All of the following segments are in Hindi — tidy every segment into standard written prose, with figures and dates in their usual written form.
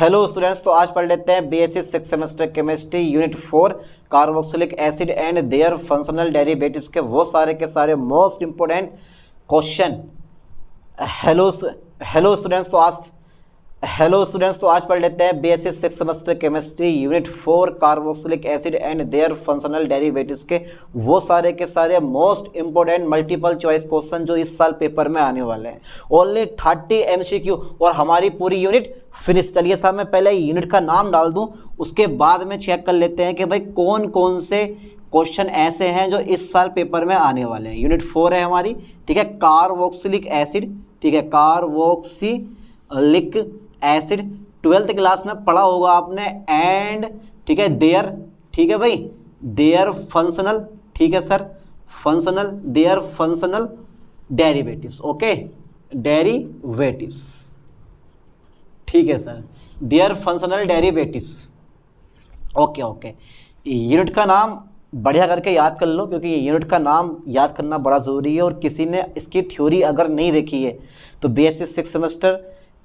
हेलो स्टूडेंट्स, तो आज पढ़ लेते हैं BSc six semester chemistry unit 4 carboxylic acid and their functional derivatives के वो सारे के सारे most important question. Hello students, तो आज पढ़ लेते हैं BSc six semester chemistry unit 4 carboxylic acid and their functional derivatives के वो सारे के सारे most important multiple choice question जो इस साल पेपर में आने वाले हैं। ओनली 30 एमसीक्यू और हमारी पूरी यूनिट फिनिश। चलिए साहब, मैं पहले यूनिट का नाम डाल दूं, उसके बाद में चेक कर लेते हैं कि भाई कौन कौन से क्वेश्चन ऐसे हैं जो इस साल पेपर में आने वाले हैं। यूनिट 4 है हमारी, ठीक है, कार्बोक्सिलिक एसिड, ठीक है, कार्बोक्सिलिक एसिड 12th क्लास में पढ़ा होगा आपने। एंड ठीक है देयर, ठीक है भाई, देयर फंक्शनल, ठीक है sir, functional, their functional derivatives, okay, derivatives, ठीक है sir, their functional derivatives, okay okay. Unit का नाम बढ़िया करके याद कर लो, क्योंकि यूनिट का नाम याद करना बड़ा ज़रूरी है। और किसी ने इसकी थ्योरी अगर नहीं देखी है तो बीएससी सिक्स सेमेस्टर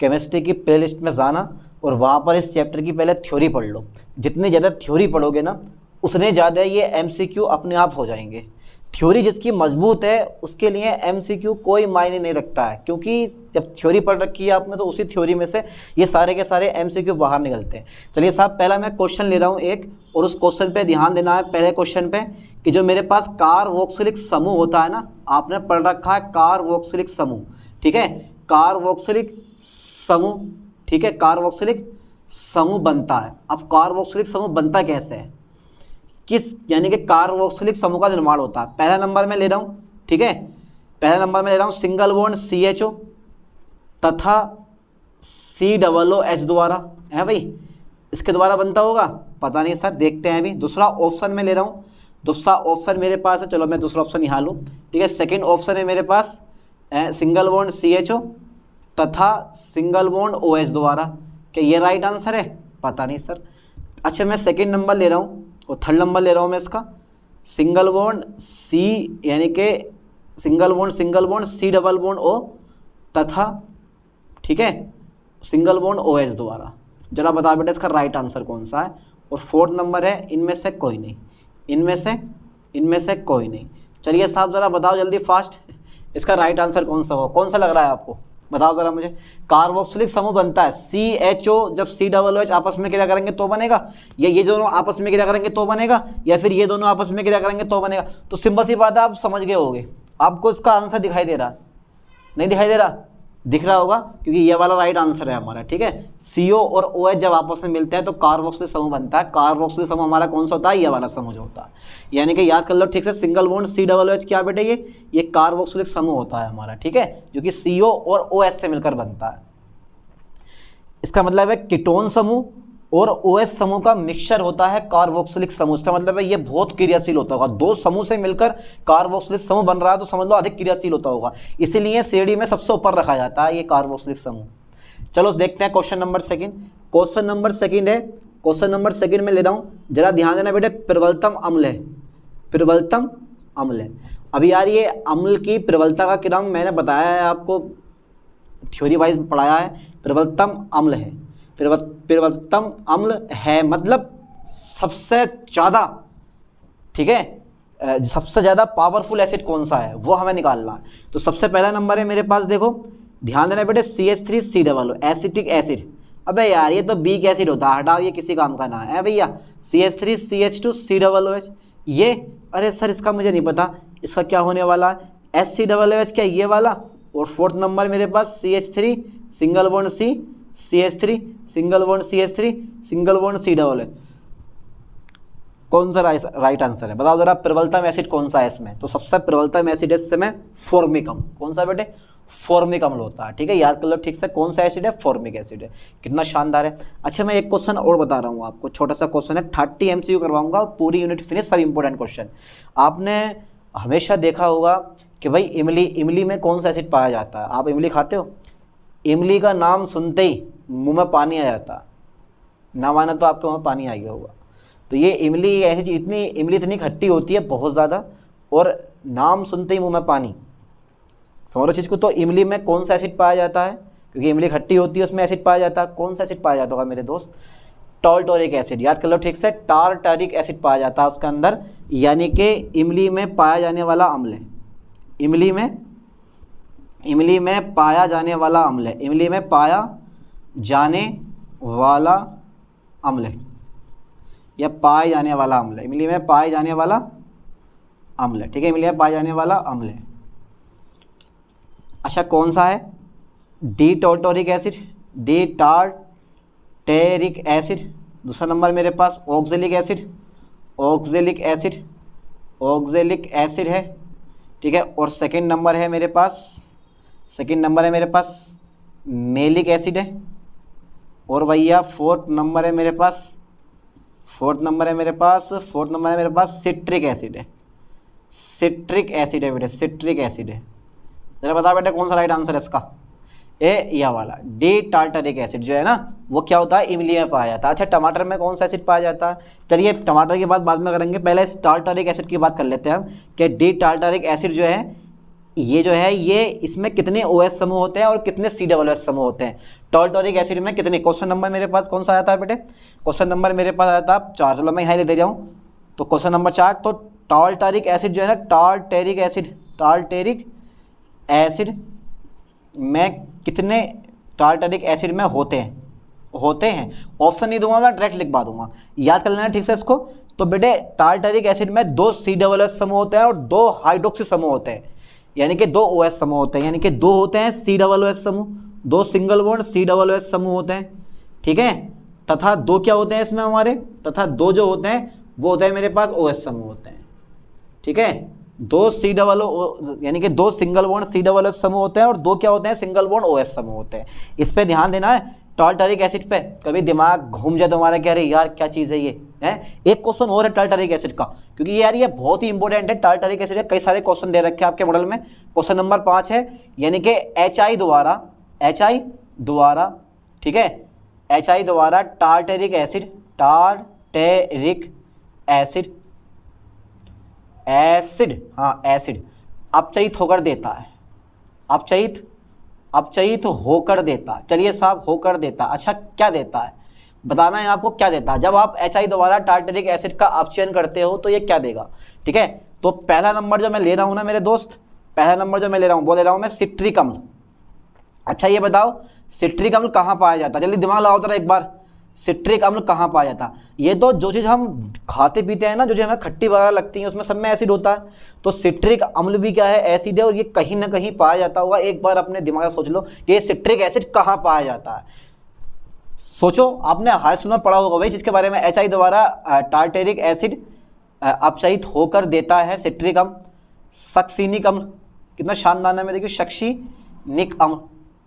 केमिस्ट्री की प्लेलिस्ट में जाना और वहाँ पर इस चैप्टर की पहले थ्योरी पढ़ लो। जितनी ज़्यादा थ्योरी पढ़ोगे ना उतने ज़्यादा ये एमसीक्यू अपने आप हो जाएंगे। थ्योरी जिसकी मजबूत है उसके लिए एमसीक्यू कोई मायने नहीं रखता है, क्योंकि जब थ्योरी पढ़ रखी है आपने तो उसी थ्योरी में से ये सारे के सारे एमसीक्यू बाहर निकलते हैं। चलिए साहब, पहला मैं क्वेश्चन ले रहा हूँ एक, और उस क्वेश्चन पे ध्यान देना है। पहले क्वेश्चन पे कि जो मेरे पास कार्बोक्सिलिक समूह होता है ना, आपने पढ़ रखा है कार्बोक्सिलिक समूह, ठीक है, कार्बोक्सिलिक समूह, ठीक है, कार्बोक्सिलिक समूह बनता है। अब कार्बोक्सिलिक समूह बनता कैसे है, किस यानी कि कार्बोक्सिलिक समूह का निर्माण होता है। पहला नंबर में ले रहा हूँ, ठीक है, पहला नंबर में ले रहा हूँ सिंगल बॉन्ड CHO तथा COOH द्वारा, है भाई, इसके द्वारा बनता होगा, पता नहीं सर, देखते हैं अभी। दूसरा ऑप्शन में ले रहा हूँ, दूसरा ऑप्शन मेरे पास है, चलो मैं दूसरा ऑप्शन यहाँ लूँ, ठीक है। सेकेंड ऑप्शन है मेरे पास सिंगल बॉन्ड CHO तथा सिंगल बॉन्ड OH द्वारा। क्या ये राइट आंसर है, पता नहीं सर। अच्छा, मैं सेकंड नंबर ले रहा हूँ और थर्ड नंबर ले रहा हूँ मैं इसका, सिंगल बॉन्ड C यानी कि single bond C double bond O तथा, ठीक है, सिंगल बॉन्ड OH द्वारा। जरा बता बेटा इसका राइट आंसर कौन सा है। और फोर्थ नंबर है इनमें से कोई नहीं, इनमें से कोई नहीं। चलिए साहब ज़रा बताओ जल्दी फास्ट, इसका राइट आंसर कौन सा हो, कौन सा लग रहा है आपको, बताओ ज़रा मुझे। कार्बोक्सिलिक समूह बनता है CHO जब COOH आपस में क्रिया करेंगे तो बनेगा, या ये दोनों आपस में क्रिया करेंगे तो बनेगा, या फिर ये दोनों आपस में क्रिया करेंगे तो बनेगा। तो सिंपल सी बात है, आप समझ गए होगे। आपको इसका आंसर दिखाई दे रहा, नहीं दिखाई दे रहा, दिख रहा होगा, क्योंकि ये वाला राइट आंसर है हमारा, ठीक है। CO और OH जब आपस में मिलते हैं तो कार्बोक्सिलिक समूह बनता है। कार्बोक्सिलिक समूह हमारा कौन सा होता है, ये वाला समूह जो होता है, यानी कि याद कर लो ठीक से, सिंगल बॉन्ड COOH क्या बेटे, ये कार्बोक्सिलिक समूह होता है हमारा, ठीक है, जो कि CO और OH से मिलकर बनता है। इसका मतलब है कीटोन समूह और OH समूह का मिक्सचर होता है कार्बोक्सिलिक समूह। इसका मतलब है ये बहुत क्रियाशील होता होगा। दो समूह से मिलकर कार्बोक्सिलिक समूह बन रहा है तो समझ लो अधिक क्रियाशील होता होगा, इसीलिए श्रेणी में सबसे ऊपर रखा जाता है ये कार्बोक्सिलिक समूह। चलो देखते हैं question number second. Question number second है, क्वेश्चन नंबर सेकंड में ले रहा हूँ, जरा ध्यान देना बेटे, प्रबलतम अम्ल है, प्रबलतम अम्ल है। अभी यार ये अम्ल की प्रबलता का क्रम मैंने बताया है आपको, थ्योरी वाइज पढ़ाया है। प्रबलतम अम्ल है, प्रबलतम अम्ल है मतलब सबसे ज़्यादा, ठीक है, सबसे ज़्यादा पावरफुल एसिड कौन सा है वो हमें निकालना है। तो सबसे पहला नंबर है मेरे पास, देखो ध्यान देना बेटे, CH3COO एसिटिक एसिड। अबे यार ये तो वीक एसिड होता है, हटाओ, ये किसी काम का ना है भैया। CH3CH2COOH, ये अरे सर इसका मुझे नहीं पता, इसका क्या होने वाला है, SCOOH क्या ये वाला। और फोर्थ नंबर मेरे पास CH3 single bond C, CH3 single bond CH3 single bond COOH। कौन सा राइट आंसर है, बताओ जरा, प्रबलतम एसिड कौन सा है इसमें। तो सबसे प्रबलतम एसिड है इसमें फॉर्मिक अम्ल। कौन सा बेटे, फॉर्मिक अम्ल होता है, ठीक है, याद कर लो ठीक से, कौन सा एसिड है, फॉर्मिक एसिड है। कितना शानदार है। अच्छा, मैं एक क्वेश्चन और बता रहा हूँ आपको, छोटा सा क्वेश्चन है, 30 MCQ करवाऊंगा, पूरी यूनिट फिनिश, सब इंपॉर्टेंट क्वेश्चन। आपने हमेशा देखा होगा कि भाई इमली में कौन सा एसिड पाया जाता है। आप इमली खाते हो, इमली का नाम सुनते ही मुंह में पानी आ जाता, ना माना तो आपके मुंह में पानी आ गया होगा। तो ये इमली ऐसी चीज, इमली इतनी खट्टी होती है बहुत ज़्यादा, और नाम सुनते ही मुंह में पानी, समझो चीज़ को। तो इमली में कौन सा एसिड पाया जाता है, क्योंकि इमली खट्टी होती है, उसमें एसिड पाया जाता है। कौन सा एसिड पाया जाता होगा मेरे दोस्त? टार्टरिक एसिड, याद कर लो ठीक से, टार्टरिक एसिड पाया जाता है उसके अंदर, यानी कि इमली में पाया जाने वाला अम्ल है, इमली में पाया जाने वाला अम्ल है, इमली में पाया जाने वाला अम्ल है, या पाए जाने वाला अम्ल है, इमली में पाए जाने वाला अम्ल है, ठीक है, इमली में पाया जाने वाला अम्ल है। अच्छा कौन सा है? D tartaric acid, D tartaric acid. दूसरा नंबर मेरे पास oxalic acid, oxalic acid, oxalic acid है, ठीक है। और सेकंड नंबर है मेरे पास, सेकंड नंबर है मेरे पास मेलिक एसिड है। और भैया फोर्थ नंबर है मेरे पास, फोर्थ नंबर है मेरे पास सिट्रिक एसिड है, सिट्रिक एसिड है बेटे, सिट्रिक एसिड है। जरा बता बेटा कौन सा राइट आंसर है इसका? ए या वाला डी टार्टरिक एसिड जो है ना वो क्या होता है? इमली में पाया जाता है। अच्छा टमाटर में कौन सा एसिड पाया जाता है? चलिए टमाटर की बात बाद में करेंगे, पहले इस टार्टरिक एसिड की बात कर लेते हैं हम कि डी टार्टरिक एसिड जो है ये इसमें कितने OH समूह होते हैं और कितने COOH समूह होते हैं? टार्टरिक एसिड में कितने? क्वेश्चन नंबर मेरे पास कौन सा आया था बेटे? क्वेश्चन नंबर मेरे पास आया था 4, चलो मैं यहाँ ले जाऊँ तो क्वेश्चन नंबर 4। तो टार्टरिक एसिड जो है ना, टार्टेरिक एसिड में कितने टार्टरिक एसिड में होते हैं? ऑप्शन नहीं दूंगा मैं, डायरेक्ट लिखवा दूंगा, याद कर लेना ठीक से इसको। तो बेटे टार्टरिक एसिड में 2 COOH समूह होते हैं और 2 हाइड्रोक्सी समूह होते हैं, यानी कि 2 OH समूह होते हैं, यानी कि 2 होते हैं COOH समूह, 2 सिंगल बॉन्ड COOH समूह होते हैं, ठीक है। तथा 2 क्या होते हैं इसमें हमारे? तथा 2 जो होते हैं वो होते हैं मेरे पास OH समूह होते हैं, ठीक है। 2 COOH यानी कि 2 सिंगल बॉन्ड COOH समूह होते हैं और 2 क्या होते हैं? सिंगल बॉन्ड OH समूह होते हैं। इस पे ध्यान देना है टार्टरिक एसिड पे, कभी दिमाग घूम जाए तुम्हारा कि अरे यार क्या चीज़ है ये है। एक क्वेश्चन और है टार्टरिक एसिड का, क्योंकि यार ये बहुत ही इंपॉर्टेंट है। टार्टरिक एसिड है, कई सारे क्वेश्चन दे रखे हैं आपके मॉडल में। क्वेश्चन नंबर 5 है, यानी कि HI द्वारा ठीक है, HI द्वारा टार्टरिक एसिड हाँ एसिड अपचयित होकर देता है, अपचयित होकर देता। चलिए साहब होकर देता, अच्छा क्या देता है बताना है आपको, क्या देता है? जब आप HI द्वारा टार्टरिक एसिड का अपचयन करते हो तो ये क्या देगा, ठीक है। तो पहला नंबर जो मैं ले रहा हूँ ना मेरे दोस्त, पहला नंबर जो मैं ले रहा हूँ वो ले रहा हूँ मैं सिट्रिक अम्ल। अच्छा ये बताओ सिट्रिक अम्ल कहाँ पाया जाता है? जल्दी दिमाग लगाओ जरा एक बार, सिट्रिक अम्ल कहाँ पाया जाता? ये तो जो चीज़ हम खाते पीते हैं ना, जो चीज़ हमें खट्टी वगैरह लगती है उसमें सब में एसिड होता है। तो सिट्रिक अम्ल भी क्या है? एसिड है, और ये कहीं ना कहीं पाया जाता होगा। एक बार अपने दिमाग में सोच लो कि ये सिट्रिक एसिड कहाँ पाया जाता है। सोचो, आपने हाई स्कूल में पढ़ा होगा भाई जिसके बारे में, HI द्वारा टार्टरिक एसिड अपचयित होकर देता है सिट्रिक अम्ल। सक्सिनिक अम्ल, कितना शानदार नाम है देखिए, सक्सिनिक अम्ल,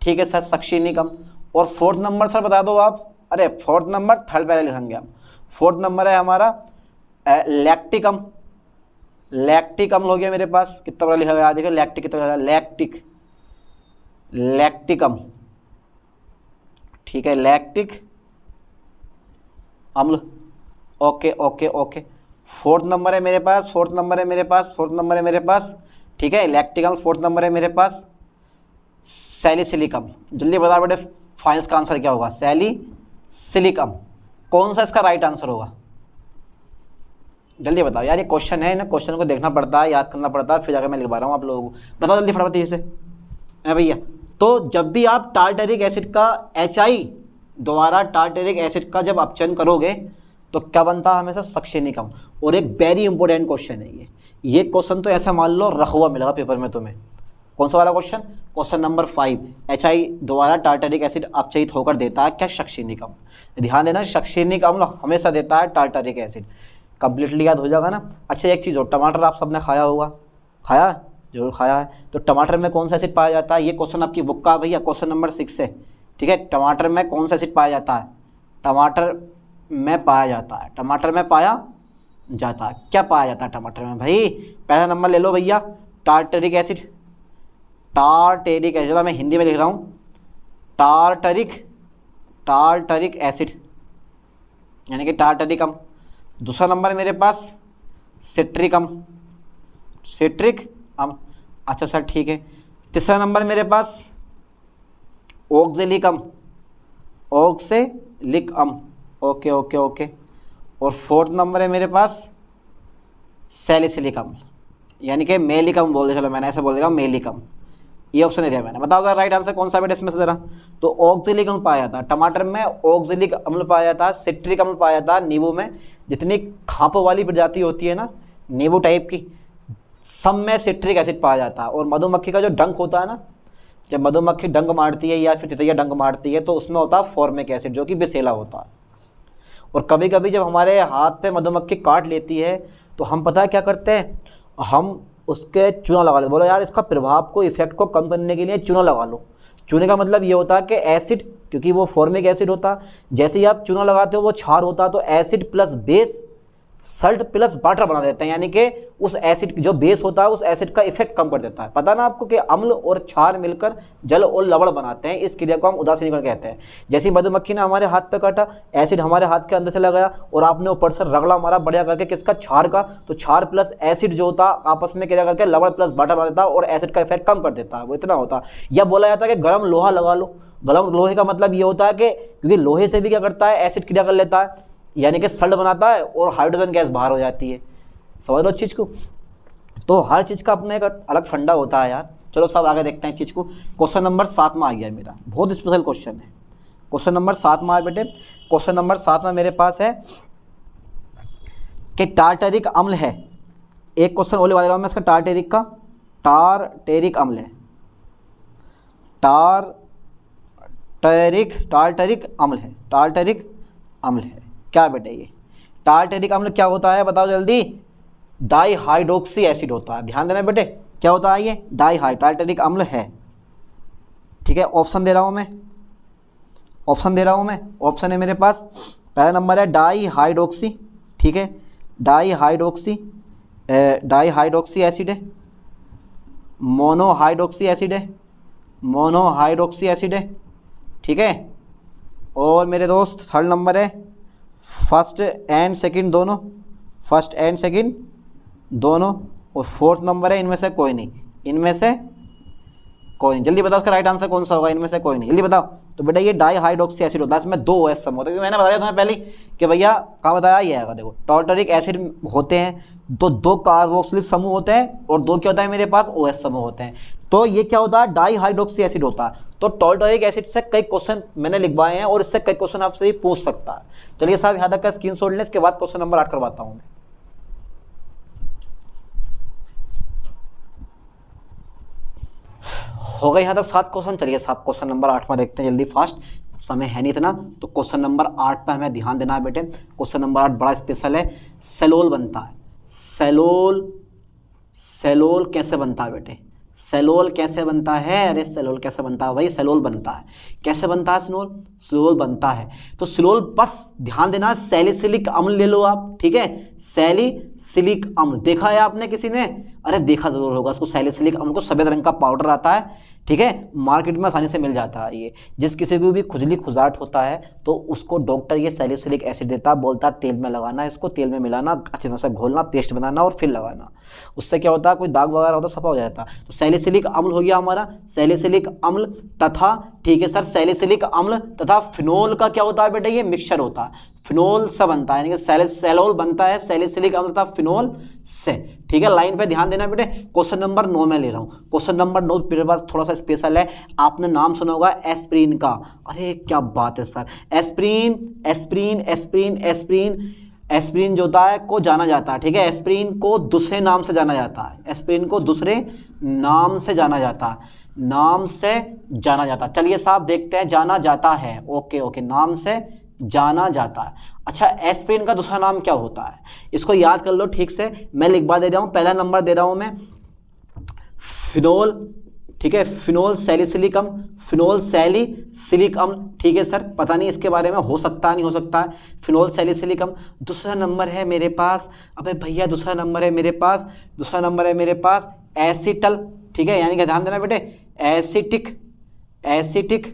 ठीक है सर, सक्सिनिक अम्ल। और फोर्थ नंबर सर बता दो आप, अरे फोर्थ नंबर थर्ड पहले लिखेंगे हम। फोर्थ नंबर है हमारा लैक्टिक अम्ल, लैक्टिक अम्ल हो गया मेरे पास। कितना बड़ा लिखा गया देखिए, लैक्टिक कितना, लैक्टिक अम्ल, ठीक है, लैक्टिक अम्ल, okay okay okay. Fourth number है मेरे पास, फोर्थ नंबर है मेरे पास, ठीक है, लैक्टिक अम्ल। फोर्थ नंबर है मेरे पास सैलिसिलिक अम्ल। जल्दी बता बेटे फाइनल्स का आंसर क्या होगा? सैलिसिलिक अम्ल। कौन सा इसका राइट आंसर होगा? जल्दी बताओ यार, ये क्वेश्चन है ना, क्वेश्चन को देखना पड़ता है, याद करना पड़ता है, फिर जाकर मैं लिखवा रहा हूँ आप लोगों को। बताओ जल्दी फटाफट से भैया। तो जब भी आप टार्टरिक एसिड का HI द्वारा टार्टरिक एसिड का जब अपचयन करोगे तो क्या बनता है हमेशा? सक्सिनिक अम्ल। और एक वेरी इंपॉर्टेंट क्वेश्चन है ये क्वेश्चन तो ऐसा मान लो रखा हुआ मिलेगा पेपर में तुम्हें। कौन सा वाला क्वेश्चन? क्वेश्चन नंबर 5, HI द्वारा टार्टरिक एसिड अपचयित होकर देता है क्या? सक्सिनिक अम्ल। ध्यान देना, सक्सिनिक अम्ल हमेशा देता है टार्टरिक एसिड। कंप्लीटली याद हो जाएगा ना। अच्छा एक चीज़ और, टमाटर आप सबने खाया होगा, खाया जरूर खाया है। तो टमाटर में कौन सा एसिड पाया जाता है? ये क्वेश्चन आपकी बुक का भैया क्वेश्चन नंबर 6 है, ठीक है। टमाटर में कौन सा एसिड पाया जाता है? टमाटर में पाया जाता है, टमाटर में पाया जाता है। क्या पाया जाता है टमाटर में भाई? पहला नंबर ले लो भैया, टार्टरिक एसिड, टार्टरिक एसिड, मैं हिंदी में लिख रहा हूँ, टार्टरिक एसिड यानी कि टार्टरिक अम्ल। दूसरा नंबर मेरे पास सिट्रिक अम्ल, सिट्रिक अम्ल। अच्छा सर ठीक है। तीसरा नंबर मेरे पास ऑक्जेलिक अम्ल, ऑक्जेलिक अम्ल, ओके ओके ओके। और फोर्थ नंबर है मेरे पास सैलिसिलिक अम्ल, यानी कि मेलिक अम्ल बोल दे, चलो मैंने ऐसे बोल दे रहा हूँ मेलिक अम्ल। ये ऑप्शन दे दिया मैंने, बताओ अगर राइट आंसर कौन सा बेटा इसमें से जरा। तो ऑक्जेलिक अम्ल पाया जाता है टमाटर में, ऑक्जेलिक अम्ल पाया जाता है, सिट्रिक अम्ल पाया जाता है नींबू में। जितनी खांप वाली प्रजाति होती है ना नींबू टाइप की, सब में सिट्रिक एसिड पाया जाता है। और मधुमक्खी का जो डंक होता है ना, जब मधुमक्खी डंक मारती है या फिर तितलियाँ डंक मारती है तो उसमें होता है फॉर्मिक एसिड जो कि विषैला होता है। और कभी कभी जब हमारे हाथ पे मधुमक्खी काट लेती है तो हम पता है क्या करते हैं, हम उसके चूना लगा लेते, बोलो यार इसका प्रभाव को इफेक्ट को कम करने के लिए चूना लगा लो। चूने का मतलब ये होता है कि एसिड, क्योंकि वो फॉर्मिक एसिड होता है, जैसे ही आप चूना लगाते हो वो क्षार होता है, तो acid plus base Salt plus water बना देते हैं, यानी कि उस एसिड जो बेस होता है उस एसिड का इफेक्ट कम कर देता है। पता ना आपको कि अम्ल और क्षार मिलकर जल और लवण बनाते हैं, इस क्रिया को हम उदासीनीकरण कहते हैं। जैसे मधुमक्खी ने हमारे हाथ पे काटा, एसिड हमारे हाथ के अंदर से लगाया और आपने ऊपर से रगड़ा मारा बढ़िया करके किसका, क्षार का, तो क्षार प्लस एसिड जो होता है आपस में क्रिया करके लवण प्लस वाटर बना देता है और एसिड का इफेक्ट कम कर देता है, वो इतना होता है। या बोला जाता है कि गर्म लोहा लगा लो। गर्म लोहे का मतलब ये होता है कि क्योंकि लोहे से भी क्या करता है, एसिड क्रिया कर लेता है, यानी कि सल्ट बनाता है और हाइड्रोजन गैस बाहर हो जाती है। समझ लो चीज़ को। तो हर चीज़ का अपना एक अलग फंडा होता है यार। चलो सब आगे देखते हैं चीज़ को। क्वेश्चन नंबर 7 में आ गया मेरा, बहुत स्पेशल क्वेश्चन है। क्वेश्चन नंबर 7 में आए बेटे, क्वेश्चन नंबर 7 में मेरे पास है कि टार्टरिक अम्ल है। एक क्वेश्चन और ले रहा हूँ मैं इसका, टार्टरिक का, टार्टरिक अम्ल है, टार्टरिक अम्ल है, टार्टरिक अम्ल है क्या बेटे। ये टार्टरिक अम्ल क्या होता है बताओ जल्दी। डाईहाइड्रोक्सी एसिड होता है, ध्यान देना बेटे क्या होता है ये, टार्टरिक अम्ल है। ठीक है, ऑप्शन दे रहा हूं मैं, ऑप्शन दे रहा हूं मैं। ऑप्शन है मेरे पास, पहला नंबर है डाईहाइड्रोक्सी, ठीक है, डाईहाइड्रोक्सी एसिड है, मोनोहाइड्रोक्सी एसिड है, मोनोहाइड्रोक्सी एसिड है, ठीक है। और मेरे दोस्त थर्ड नंबर है फर्स्ट एंड सेकंड दोनों, फर्स्ट एंड सेकंड दोनों। और फोर्थ नंबर है इनमें से कोई नहीं, इनमें से कोई नहीं। जल्दी बताओ उसका राइट आंसर कौन सा होगा, इनमें से कोई नहीं, जल्दी बताओ। तो बेटा ये डाईहाइड्रोक्सी एसिड होता है, इसमें 2 OH सम होते हैं। मैंने बताया तुम्हें पहले कि भैया कहाँ बताया, ये आएगा देखो, टार्टरिक एसिड होते हैं तो 2 कार्बोक्सिलिक समूह होते हैं और 2 क्या होता है मेरे पास, OH समूह होते हैं। तो ये क्या होता है, डाईहाइड्रोक्सी एसिड होता है। तो टार्टरिक एसिड से कई क्वेश्चन मैंने लिखवाए हैं और इससे कई क्वेश्चन आपसे ही पूछ सकता है। चलिए साहब यहाँ तक का स्क्रीनशॉट लें, इसके बाद क्वेश्चन नंबर 8 करवाता हूँ मैं। हो गए यहाँ तक 7 क्वेश्चन। चलिए साहब क्वेश्चन नंबर 8 में देखते हैं जल्दी फास्ट, समय है नहीं इतना। तो क्वेश्चन नंबर 8 पे हमें ध्यान देना है बेटे। क्वेश्चन नंबर 8 बड़ा स्पेशल है। सेलोल बनता है, सेलोल, सेलोल कैसे बनता है बेटे, सेलोल कैसे बनता है, अरे सेलोल कैसे बनता है भाई, सेलोल बनता है, कैसे बनता है सेलोल, सेलोल बनता है। तो सेलोल बस ध्यान देना, सैलिसिलिक अम्ल ले लो आप, ठीक है, सैलिसिलिक अम्ल देखा है आपने किसी ने, अरे देखा जरूर होगा उसको, सैलिसिलिक अम्ल को सफेद रंग का पाउडर आता है, ठीक है, मार्केट में आसानी से मिल जाता है। ये जिस किसी को भी खुजली खुजाट होता है तो उसको डॉक्टर ये सैलिसिलिक एसिड देता है, बोलता है तेल में लगाना, इसको तेल में मिलाना, अच्छी तरह से घोलना, पेस्ट बनाना और फिर लगाना। उससे क्या होता है, कोई दाग वगैरह होता है सफा हो जाता है। तो सैलिसिलिक अम्ल हो गया हमारा, सैलिसिलिक अम्ल तथा, ठीक है सर, सैलिसिलिक अम्ल तथा फिनोल का क्या होता है बेटा, ये मिक्सचर होता है, फिनोल से बनता है, यानी कि सेलोल बनता है सैलिसिलिक अम्ल तथा फिनोल से, ठीक है। लाइन पे ध्यान देना बेटे। क्वेश्चन नंबर 9 में ले रहा हूँ। क्वेश्चन नंबर 9 मेरे पास थोड़ा सा स्पेशल है, आपने नाम सुना होगा एस्प्रिन का, अरे क्या बात है sir, aspirin, aspirin, aspirin, aspirin, aspirin जो होता है को जाना जाता है, ठीक है, एस्प्रिन को दूसरे नाम से जाना जाता है, एस्प्रिन को दूसरे नाम से जाना जाता है, नाम से जाना जाता है। चलिए साहब देखते हैं, जाना जाता है, ओके ओके, नाम से जाना जाता है। अच्छा, एस्प्रिन का दूसरा नाम क्या होता है, इसको याद कर लो ठीक से, मैं लिखवा दे रहा हूँ, पहला नंबर दे रहा हूँ मैं, फिनोल, ठीक है, फिनोल सैलिसिलिक अम्ल, फिनोल सैलिसिलिक अम्ल, ठीक है सर, पता नहीं इसके बारे में, हो सकता नहीं हो सकता है, फिनोल सैलिसिलिक अम्ल। दूसरा नंबर है मेरे पास, अबे भैया दूसरा नंबर है मेरे पास, दूसरा नंबर है मेरे पास एसिटल, ठीक है, यानी कि ध्यान देना बेटे, acetic, acetic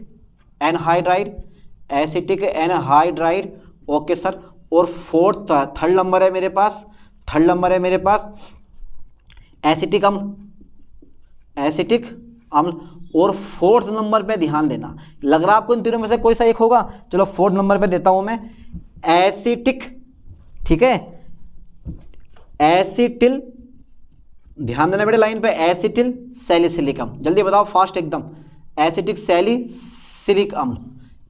anhydride, acetic anhydride, okay sir. और फोर्थ, थर्ड नंबर है मेरे पास, थर्ड नंबर है मेरे पास एसिटिक अम्ल, एसिटिक अम्ल। और फोर्थ नंबर पे ध्यान देना, लग रहा है आपको इन तीनों में से कोई सा एक होगा। चलो फोर्थ नंबर पे देता हूं मैं एसिटिक, ठीक है, एसिटिल, ध्यान देना बेटे लाइन पे, एसिटिल सैलिसिलिक अम्ल। जल्दी बताओ फास्ट एकदम, एसिटिक सैलिसिलिक अम्ल,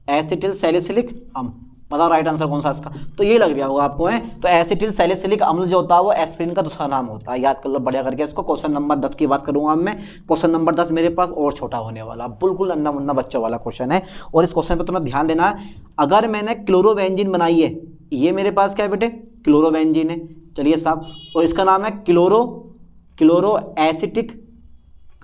एसिटिल सैलिसिलिक अम्ल, बताओ राइट आंसर कौन सा इसका। तो ये लग रहा होगा आपको है। तो एसिटिल सैलिसिलिक अम्ल जो होता है वो एस्पिरिन का दूसरा नाम होता है, याद कर लो बढ़िया करके इसको। क्वेश्चन नंबर 10 की बात करूंगा अब मैं। क्वेश्चन नंबर 10 मेरे पास और छोटा होने वाला, बिल्कुल अन्ना मुन्ना बच्चों वाला क्वेश्चन है। और इस क्वेश्चन पर तुम्हें ध्यान देना है, अगर मैंने क्लोरोवेंजिन बनाई है, ये मेरे पास क्या है बेटे, क्लोरोवेंजिन है, चलिए साहब, और इसका नाम है क्लोरो एसिटिक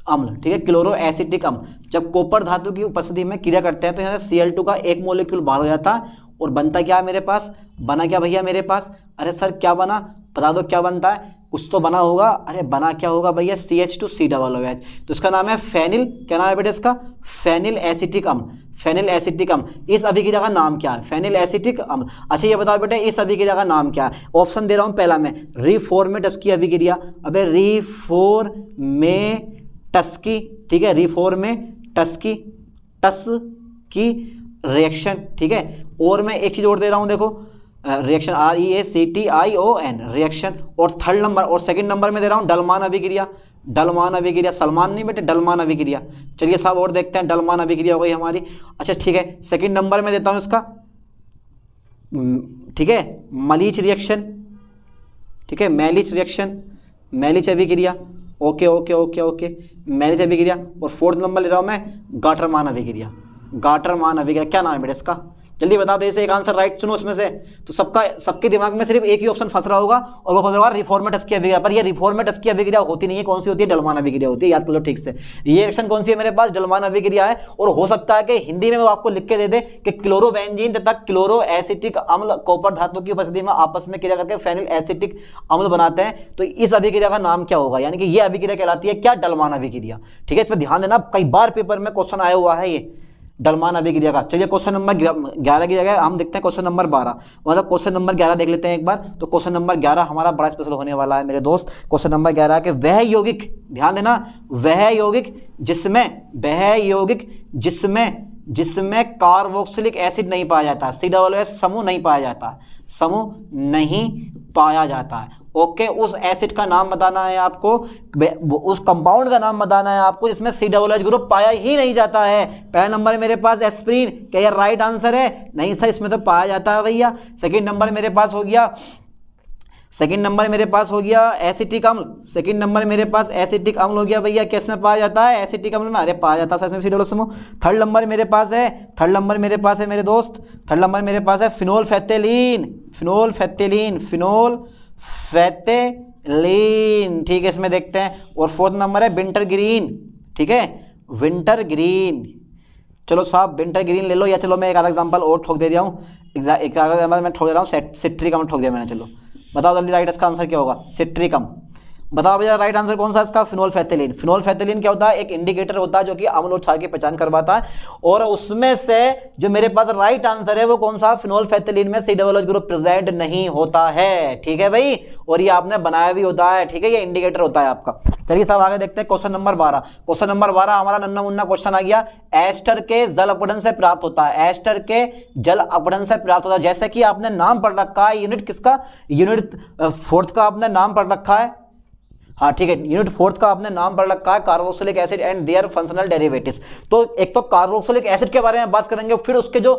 अम्ल, ठीक है, क्लोरो एसिटिक अम्ल। जब कॉपर धातु की उपस्थिति में क्रिया करते हैं तो यहाँ से Cl2 का एक मॉलिक्यूल बाहर हो जाता है और बनता क्या है मेरे पास, बना क्या भैया मेरे पास, अरे सर क्या बना, बता दो क्या बनता है, कुछ तो बना होगा, अरे बना क्या होगा भैया, CH2COOH। तो इसका नाम है फेनिल, क्या नाम है बेटे इसका, फेनिल एसिटिक अम्ल, फेनिल एसिटिक अम्ल। इस अभिक्रिया का नाम क्या है, फेनिल एसिटिक अम्ल। अच्छा ये बताओ बेटे इस अभिक्रिया का नाम क्या है, ऑप्शन दे रहा हूं पहला मैं, रिफॉर्मेटस की अभिक्रिया, अबे रिफॉर्मेटस की, ठीक है, रिफॉर्मेटस की रिएक्शन, ठीक है। और मैं एक चीज और दे रहा हूं देखो, रिएक्शन REACTION रिएक्शन। और थर्ड नंबर और सेकंड नंबर में दे रहा हूं डलमान अभिक्रिया, डलमान अभिक्रिया, सलमान नहीं बेटे, डलमान अभिक्रिया। चलिए साहब और देखते हैं, डलमान अभिक्रिया हो गई हमारी। अच्छा ठीक है, सेकंड नंबर में देता हूं इसका, ठीक है, मलीच रिएक्शन, ठीक है, मैलिच रिएक्शन, मैलिच अभिक्रिया, ओके ओके ओके ओके, मैलिच अभिक्रिया। और फोर्थ नंबर ले रहा हूं मैं गाटरमान अभिक्रिया, गाटरमान अभिक्रिया। क्या नाम है बेटा इसका, जल्दी बता दो, इसे एक आंसर राइट चुनो उसमें से। तो सबके दिमाग में सिर्फ एक ही ऑप्शन फंस रहा होगा और वो फंस रहा होगा रिफॉर्मेटस की अभिक्रिया पर। ये रिफॉर्मेटस की अभिक्रिया होती नहीं है, कौन सी होती है, डलमान अभिक्रिया होती है, याद कर लो ठीक से। ये रिएक्शन कौन सी है मेरे पास, डलमान अभिक्रिया है। और हो सकता है कि हिंदी में वो आपको लिख के दे दे कि क्लोरोवेंजिन तथा क्लोरो एसिटिक अम्ल कॉपर धातु की उपस्थिति में आपस में क्रिया करके फेनिल एसिटिक अम्ल बनाते हैं। तो इस अभिक्रिया का नाम क्या होगा, यानी कि ये अभिक्रिया कहलाती है क्या, डलमान अभिक्रिया, ठीक है। इस पर ध्यान देना, कई बार पेपर में क्वेश्चन आया हुआ है ये डलमान अभिक्रिया का। चलिए क्वेश्चन नंबर 11 की जगह हम देखते हैं क्वेश्चन नंबर 12, मतलब क्वेश्चन नंबर 11 देख लेते हैं एक बार। तो क्वेश्चन नंबर 11 हमारा बड़ा स्पेशल होने वाला है मेरे दोस्त। क्वेश्चन नंबर 11 के वह यौगिक, ध्यान देना, वह यौगिक जिसमें कार्बोक्सिलिक एसिड नहीं पाया जाता, COOH समूह नहीं पाया जाता, समूह नहीं पाया जाता है, ओके। उस एसिड का नाम बताना है आपको, उस कंपाउंड का नाम बताना है आपको जिसमें COOH ग्रुप पाया ही नहीं जाता है। पहला नंबर मेरे पास एस्पिरिन, क्या ये राइट आंसर है, नहीं सर इसमें तो पाया जाता है भैया। सेकंड नंबर मेरे पास हो गया, सेकंड नंबर मेरे पास हो गया एसिटिक अम्ल, सेकंड नंबर मेरे पास एसिटिक अम्ल हो गया भैया, किसमें पाया जाता है, एसिटिक अम्ल में, अरे पाया जाता है इसमें COOH समूह। थर्ड नंबर मेरे पास है, थर्ड नंबर मेरे पास है मेरे दोस्त, थर्ड नंबर मेरे पास है फिनोल्फेथेलीन, फिनोल्फेथेलीन, फिनोल्फेथेलीन, ठीक है, इसमें देखते हैं। और फोर्थ नंबर है विंटर ग्रीन, ठीक है, विंटर ग्रीन। चलो साहब विंटर ग्रीन ले लो, या चलो मैं एक आधा एग्जांपल और ठोक दे रहा हूँ, एक आधा एग्जांपल मैं ठोक दे रहा हूँ, सिट्रिक अम्ल ठोक दिया मैंने। चलो बताओ जल्दी राइट इसका आंसर क्या होगा, सिट्रिक अम्ल। बताओ भैया राइट आंसर कौन सा इसका, फिनोल्फेथेलीन। फिनोल्फेथेलीन क्या होता है, एक इंडिकेटर होता है जो कि अम्ल और क्षार की पहचान करवाता है। और उसमें से जो मेरे पास राइट आंसर है वो कौन सा, फिनोल्फेथेलीन में COOH ग्रुप प्रेजेंट नहीं होता है, ठीक है भाई। और ये आपने बनाया भी होता है, ठीक है, ये इंडिकेटर होता है आपका। चलिए साहब आगे देखते हैं क्वेश्चन नंबर 12। क्वेश्चन नंबर 12 हमारा नन्ना मुन्ना क्वेश्चन आ गया, एस्टर के जल अपघटन से प्राप्त होता है, एस्टर के जल अपघटन से प्राप्त होता है। जैसे कि आपने नाम पढ़ रखा है, यूनिट किसका, यूनिट फोर्थ का आपने नाम पढ़ रखा है, हाँ ठीक है, यूनिट फोर्थ का आपने नाम पढ़ रखा है carboxylic acid and their functional derivatives. तो एक तो कार्बोक्सिलिक एसिड के बारे में बात करेंगे, फिर उसके जो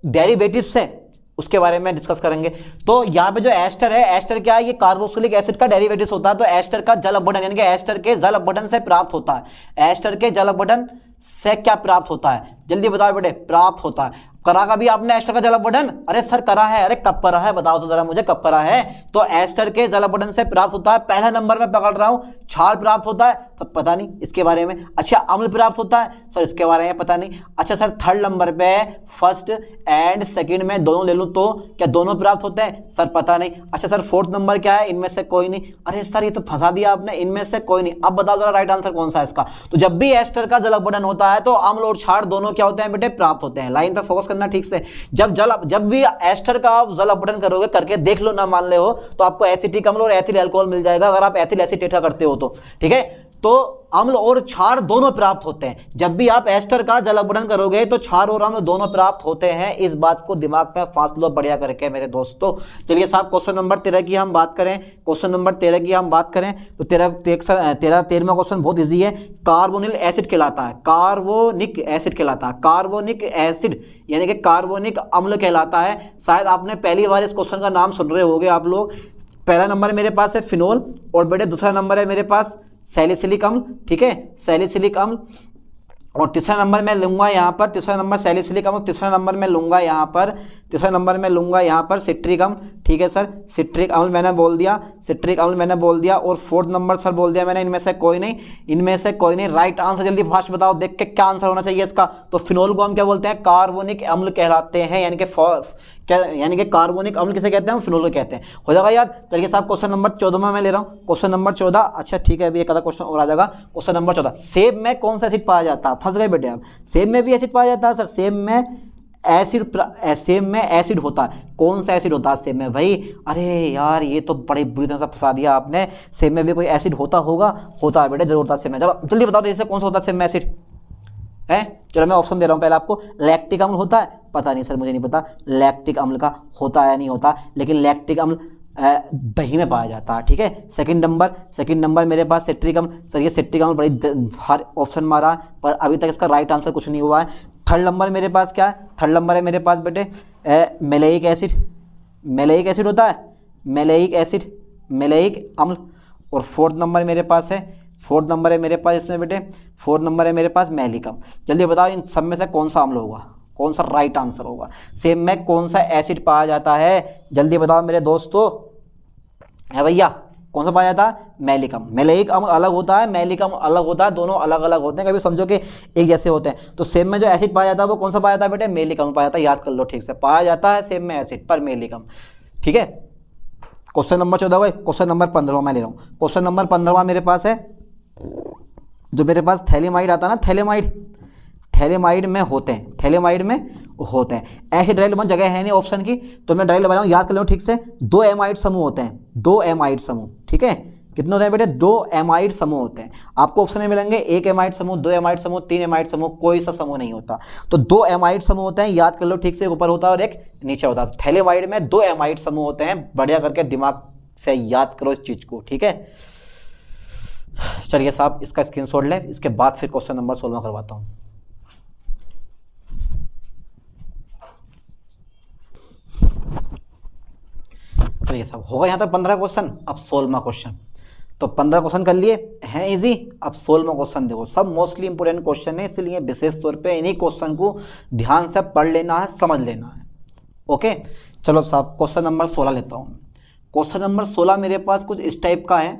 डेरिवेटिव्स हैं उसके बारे में डिस्कस करेंगे। तो यहाँ पे जो एस्टर है, एस्टर क्या है, ये कार्बोक्सिलिक एसिड का डेरिवेटिव्स होता है। तो एस्टर का जल अपघटन यानी कि एस्टर के जल अपघटन से प्राप्त होता है, एस्टर के जल अपघटन से क्या प्राप्त होता है, जल्दी बताओ बेटे, प्राप्त होता है। करा कभी आपने एस्टर का जल अपघटन, अरे सर करा है, अरे कब करा है बताओ तो जरा मुझे, कब करा है। तो एस्टर के जल अपघटन से प्राप्त होता है, पहला नंबर में पकड़ रहा हूं, क्षार प्राप्त होता है, तो पता नहीं इसके बारे में। अच्छा अम्ल प्राप्त होता है, सर इसके बारे में पता नहीं। अच्छा सर थर्ड नंबर पे फर्स्ट एंड सेकंड में दोनों ले लूं तो क्या दोनों प्राप्त होते हैं, सर पता नहीं। अच्छा सर फोर्थ नंबर क्या है, इनमें से कोई नहीं, अरे सर ये तो फंसा दिया आपने, इनमें से कोई नहीं। अब बताओ जरा राइट आंसर कौन सा है इसका। तो जब भी एस्टर का जल अपघटन होता है तो अम्ल और क्षार दोनों क्या होते हैं बेटे, प्राप्त होते हैं। लाइन पे फोकस करना ठीक से। जब भी एस्टर का आप जल अपघटन करोगे, करके देख लो, ना मान ले हो तो आपको एसिटिक अम्ल और एथिल अल्कोहल मिल जाएगा, अगर आप एथिल एसीटेट का करते हो तो, ठीक है। तो अम्ल और क्षार दोनों प्राप्त होते हैं। जब भी आप एस्टर का जल अपघटन करोगे तो क्षार और अम्ल दोनों प्राप्त होते हैं। इस बात को दिमाग में फांस लो बढ़िया करके मेरे दोस्तों। चलिए साहब क्वेश्चन नंबर 13 की हम बात करें, क्वेश्चन नंबर 13 की हम बात करें तो 13वां क्वेश्चन बहुत ईजी है। कार्बोनिल एसिड कहलाता है, कार्बोनिक एसिड कहलाता है, कार्बोनिक एसिड यानी कि कार्बोनिक अम्ल कहलाता है। शायद आपने पहली बार इस क्वेश्चन का नाम सुन रहे होंगे आप लोग। पहला नंबर मेरे पास है फिनोल और बेटे दूसरा नंबर है मेरे पास सैलिसिलिक अम्ल, ठीक है, सैलिसिलिक अम्ल। और तीसरा नंबर मैं लूंगा यहाँ पर, तीसरा नंबर सैलिसिलिक अम्ल, तीसरा नंबर मैं लूंगा यहाँ पर, तीसरा नंबर मैं लूंगा यहाँ पर सिट्रिक अम्ल, ठीक है सर, सिट्रिक अम्ल मैंने बोल दिया, सिट्रिक अम्ल मैंने बोल दिया। और फोर्थ नंबर सर बोल दिया मैंने, इनमें से कोई नहीं, इनमें से कोई नहीं। राइट आंसर जल्दी फास्ट बताओ, देख के क्या आंसर होना चाहिए इसका। तो फिनोल को हम क्या बोलते हैं, कार्बोनिक अम्ल कहलाते हैं, यानी कि कार्बोनिक अम्ल किसे कहते हैं, फिनोल को कहते हैं। हो जाएगा याद। चलिए साहब क्वेश्चन नंबर 14 मैं ले रहा हूँ, क्वेश्चन नंबर 14। अच्छा ठीक है, अभी एक आधा क्वेश्चन और आ जाएगा। क्वेश्चन नंबर 14, सेब में कौन सा एसिड पाया जाता है? फंस गए बेटे आप। सेब में भी एसिड पाया जाता है सर, सेब में एसिड होता है। कौन सा एसिड होता है सेब में भाई? अरे यार ये तो बड़ी बुरी तरह से फंसा दिया आपने। सेब में भी कोई एसिड होता होगा? होता है बेटे, जरूर होता है सेब में। जब जल्दी बताओ तो इससे कौन सा होता है सेब में एसिड है? चलो मैं ऑप्शन दे रहा हूँ पहले आपको। लैक्टिक अम्ल होता है? पता नहीं सर, मुझे नहीं पता लैक्टिक अम्ल का होता है या नहीं होता, लेकिन लैक्टिक अम्ल दही में पाया जाता है, ठीक है। सेकंड नंबर मेरे पास सिट्रिक अम्ल। सर ये सिट्रिक अम्ल बड़ी हर ऑप्शन मारा पर अभी तक इसका राइट आंसर कुछ नहीं हुआ है। थर्ड नंबर मेरे पास क्या है? थर्ड नंबर है मेरे पास बेटे मेलेइक एसिड। मेलेइक एसिड होता है, मेलेइक एसिड, मेलेइक अम्ल। और फोर्थ नंबर मेरे पास है, फोर्थ नंबर है मेरे पास इसमें बेटे, फोर्थ नंबर है मेरे पास मैलिक अम्ल। जल्दी बताओ इन सब में से कौन सा अम्ल होगा, कौन सा राइट आंसर होगा? सेब में कौन सा एसिड पाया जाता है? जल्दी बताओ मेरे दोस्तों। है भैया, कौन सा पाया जाता है? मैलिक अम्ल। मैलिक अम्ल अलग होता है, मैलिक अम्ल अलग होता है, दोनों अलग अलग होते हैं। कभी समझो कि एक जैसे होते हैं। तो सेब में जो एसिड पाया जाता है वो कौन सा पाया जाता है बेटे? मैलिक अम्ल पाया जाता है। याद कर लो ठीक से, पाया जाता है सेब में एसिड पर मैलिक अम्ल, ठीक है। क्वेश्चन नंबर 14 भाई। क्वेश्चन नंबर 15 मैं ले रहा हूँ। क्वेश्चन नंबर 15 मेरे पास है, जो मेरे पास थैलेमाइड आता है ना, थैलेमाइड में होते हैं, थैलेमाइड में होते हैं। ऐसे डायरेक्ट वन जगह है नहीं ऑप्शन की, तो मैं डायरेक्ट बता रहा हूँ, याद कर लो ठीक से। 2 एमाइड समूह होते हैं, 2 एमाइड समूह, ठीक है। कितने होते हैं बेटे? 2 एमाइड समूह होते हैं। आपको ऑप्शन में मिलेंगे 1 एमाइड समूह, 2 एमाइड समूह, 3 एमाइड समूह, कोई सा समूह नहीं होता। तो 2 एमाइड समूह होते हैं, याद कर लो ठीक से। एक ऊपर होता है और एक नीचे होता है। थैलेमाइड में 2 एमाइड समूह होते हैं। बढ़िया करके दिमाग से याद करो इस चीज को, ठीक है। चलिए साहब इसका स्क्रीनशॉट ले, इसके बाद फिर क्वेश्चन नंबर 16 करवाता हूं। चलिए साहब होगा यहाँ तक 15 क्वेश्चन, अब 16वां क्वेश्चन। तो 15 क्वेश्चन कर लिए हैं इजी, अब 16वां क्वेश्चन देखो। सब मोस्टली इंपोर्टेंट क्वेश्चन है, इसलिए विशेष तौर पे इन्हीं क्वेश्चन को ध्यान से पढ़ लेना है, समझ लेना है। ओके चलो साहब क्वेश्चन नंबर 16 लेता हूँ। क्वेश्चन नंबर 16 मेरे पास कुछ इस टाइप का है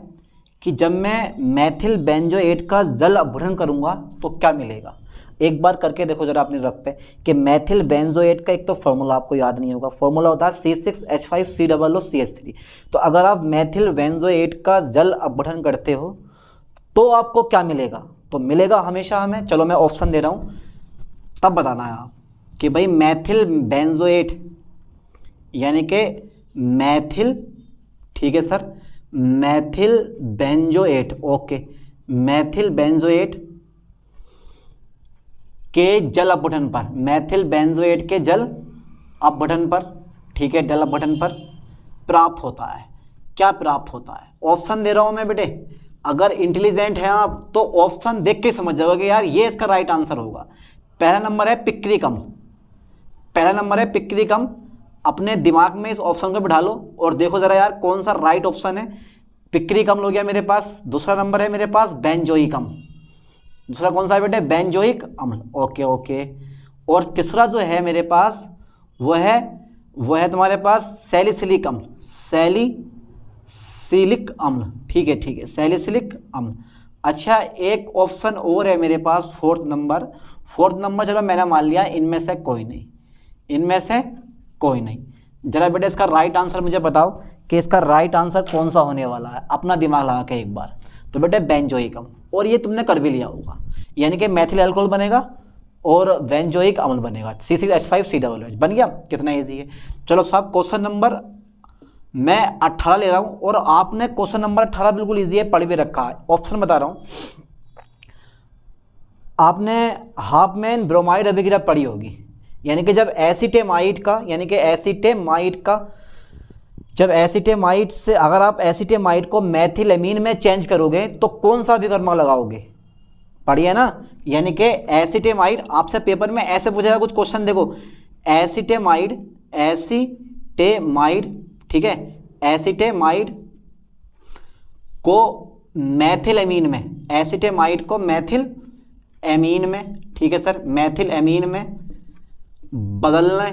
कि जब मैं मेथिल बेंजोएट का जल अपघटन करूंगा तो क्या मिलेगा। एक बार करके देखो जरा अपनी रफ पे कि मेथिल बेंजोएट का एक तो फॉर्मूला आपको याद नहीं होगा, फॉर्मूला होता है C6H5COOCH3। तो अगर आप मेथिल बेंजोएट का जल अपघटन करते हो तो आपको क्या मिलेगा? तो मिलेगा हमेशा हमें, चलो मैं ऑप्शन दे रहा हूं तब बताना है आप कि भाई मेथिल बेंजोएट यानी कि मेथिल, ठीक है sir, methyl benzoate, okay, methyl benzoate के जल अपघटन पर, मेथिल बेंजोएट के जल अपघटन पर, ठीक है, जल अपघटन पर प्राप्त होता है। क्या प्राप्त होता है? ऑप्शन दे रहा हूं मैं बेटे। अगर इंटेलिजेंट है आप तो ऑप्शन देख के समझ जाओगे कि यार ये इसका राइट आंसर होगा। पहला नंबर है पिक्रिक अम्ल, पहला नंबर है पिक्रिक अम्ल। अपने दिमाग में इस ऑप्शन को बिठा लो और देखो जरा यार कौन सा राइट ऑप्शन है। पिक्रिक अम्ल हो गया मेरे पास। दूसरा नंबर है मेरे पास बेंजोइक अम्ल। दूसरा कौन सा है बेटे? बेंजोइक अम्ल, ओके ओके। और तीसरा जो है मेरे पास वो है तुम्हारे पास सैलिसिलिक अम्ल, सैलिसिलिक अम्ल, ठीक है ठीक है, सैलिसिलिक अम्ल। अच्छा एक ऑप्शन और है मेरे पास, फोर्थ नंबर। चलो मैंने मान लिया इनमें से कोई नहीं, इनमें से कोई नहीं। जरा बेटे इसका राइट आंसर मुझे बताओ कि इसका राइट आंसर कौन सा होने वाला है, अपना दिमाग लगा के एक बार। तो बेटे बेंजोइक अम्ल, और ये तुमने कर भी लिया होगा, यानी कि मेथिल अल्कोहल बनेगा और बेंजोइक अम्ल बनेगा, C6H5COOH बन गया। कितना इजी है। चलो साहब क्वेश्चन नंबर मैं 18 ले रहा हूँ और आपने क्वेश्चन नंबर 18 बिल्कुल इजी है, पढ़ भी रखा है। ऑप्शन बता रहा हूँ, आपने हाफमैन ब्रोमाइड अभिक्रिया पढ़ी होगी, यानी कि जब एसीटेमाइड का, यानी कि एसीटेमाइड का, जब एसीटेमाइड से अगर आप एसीटेमाइड को मैथिलएमीन में चेंज करोगे तो कौन सा अभिकर्मक लगाओगे, पढ़िए ना। यानी कि एसीटेमाइड, आपसे पेपर में ऐसे पूछेगा कुछ क्वेश्चन, देखो एसीटेमाइड, एसीटेमाइड, ठीक है, एसीटेमाइड को मैथिलएमीन में, एसीटेमाइड को मैथिलएमीन में, ठीक है सर, मैथिलएमीन में बदलने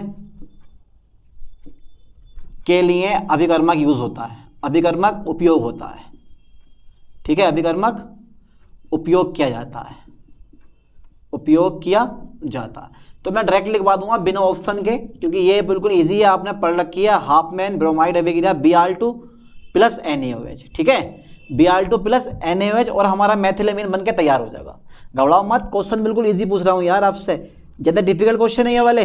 के लिए अभिकर्मक यूज होता है, अभिकर्मक उपयोग होता है, ठीक है, अभिकर्मक उपयोग किया जाता है, उपयोग किया जाता है। तो मैं डायरेक्ट लिखवा दूंगा बिना ऑप्शन के, क्योंकि ये बिल्कुल इजी है, आपने पढ़ रखी है। हाफमैन ब्रोमाइड अभिक्रिया Br2 प्लस NaOH, ठीक है, Br2 प्लस NaOH और हमारा मैथिलएमीन बन के तैयार हो जाएगा। घबराओ मत, क्वेश्चन बिल्कुल इजी पूछ रहा हूँ यार आपसे, ज़्यादा डिफिकल्ट क्वेश्चन है ये वाले।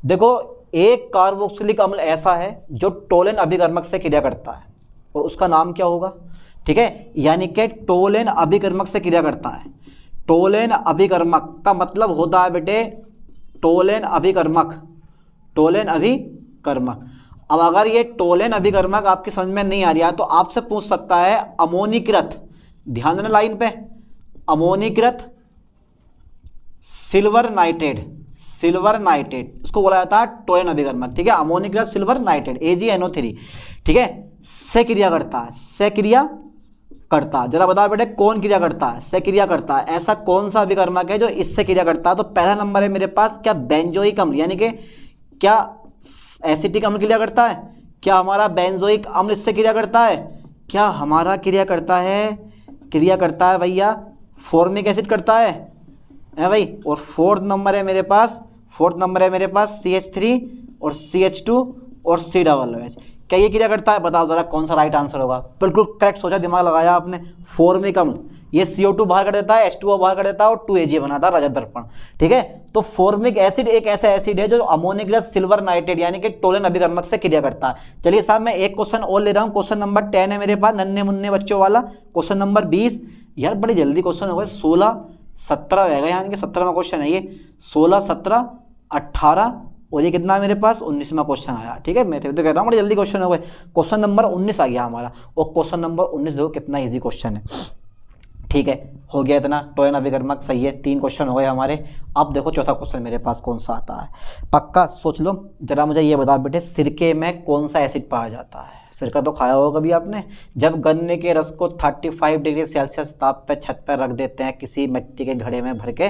देखो एक कार्बोक्सिलिक अम्ल ऐसा है जो टोलेन अभिकर्मक से क्रिया करता है और उसका नाम क्या होगा, ठीक है, यानी कि टोलेन अभिकर्मक से क्रिया करता है। टोलेन अभिकर्मक का मतलब होता है बेटे टोलेन अभिकर्मक, टोलेन अभिकर्मक। अब अगर ये टोलेन अभिकर्मक आपकी समझ में नहीं आ रहा है तो आपसे पूछ सकता है अमोनीकृत, ध्यान देना लाइन पे, अमोनीकृत सिल्वर नाइट्रेट, सिल्वर नाइट्रेट इसको बोला जाता है टोलेन अभिकर्मक, ठीक है, अमोनीकृत सिल्वर नाइट्रेट AgNO3, ठीक है, से क्रिया करता है, से क्रिया करता है। जरा बताओ बेटे कौन क्रिया करता है, से क्रिया करता है, ऐसा कौन सा अभिकर्मक है जो इससे क्रिया करता है। तो पहला नंबर है मेरे पास, क्या बेंजोइक अम्ल, यानी कि क्या एसिटिक अम्ल क्रिया करता है, क्या हमारा बेंजोइक अम्ल इससे क्रिया करता है, क्या हमारा क्रिया करता है, क्रिया करता है भैया फॉर्मिक एसिड करता है भाई। और फोर्थ नंबर है मेरे पास, फोर्थ नंबर है मेरे पास CH3 और CH2 और COOH, क्या ये क्रिया करता है, बताओ जरा कौन सा राइट आंसर होगा। बिल्कुल करेक्ट सोचा, दिमाग लगाया आपने। फॉर्मिक अम्ल ये CO2 बाहर कर देता है, H2O बाहर कर देता है और 2Ag बनाता है रजत दर्पण, ठीक है। तो फॉर्मिक एसिड एक ऐसा एसिड है जो अमोनीकृत सिल्वर नाइट्रेट यानी कि टोलेन अभिकर्मक से क्रिया करता है। चलिए साहब मैं एक क्वेश्चन और ले रहा हूँ, क्वेश्चन नंबर 10 है मेरे पास, नन्हे मुन्ने बच्चों वाला। क्वेश्चन नंबर 20, यार बड़ी जल्दी क्वेश्चन हो गए, 16 17 रहेगा, यानी कि 17वां क्वेश्चन है ये, 16 17 18 और ये कितना है मेरे पास 19वां क्वेश्चन आया, ठीक है। मैं तो कह रहा हूँ बड़ी जल्दी क्वेश्चन हो गए। क्वेश्चन नंबर 19 आ गया हमारा, और क्वेश्चन नंबर 19 देखो कितना इजी क्वेश्चन है, ठीक है, हो गया इतना। टोलेन अभिकर्मक सही है, 3 क्वेश्चन हो गए हमारे। अब देखो चौथा क्वेश्चन मेरे पास कौन सा आता है, पक्का सोच लो। जरा मुझे ये बता बेटे सिरके में कौन सा एसिड पाया जाता है। सिरका तो खाया होगा कभी आपने। जब गन्ने के रस को 35 डिग्री सेल्सियस ताप पे छत पर रख देते हैं किसी मिट्टी के घड़े में भर के,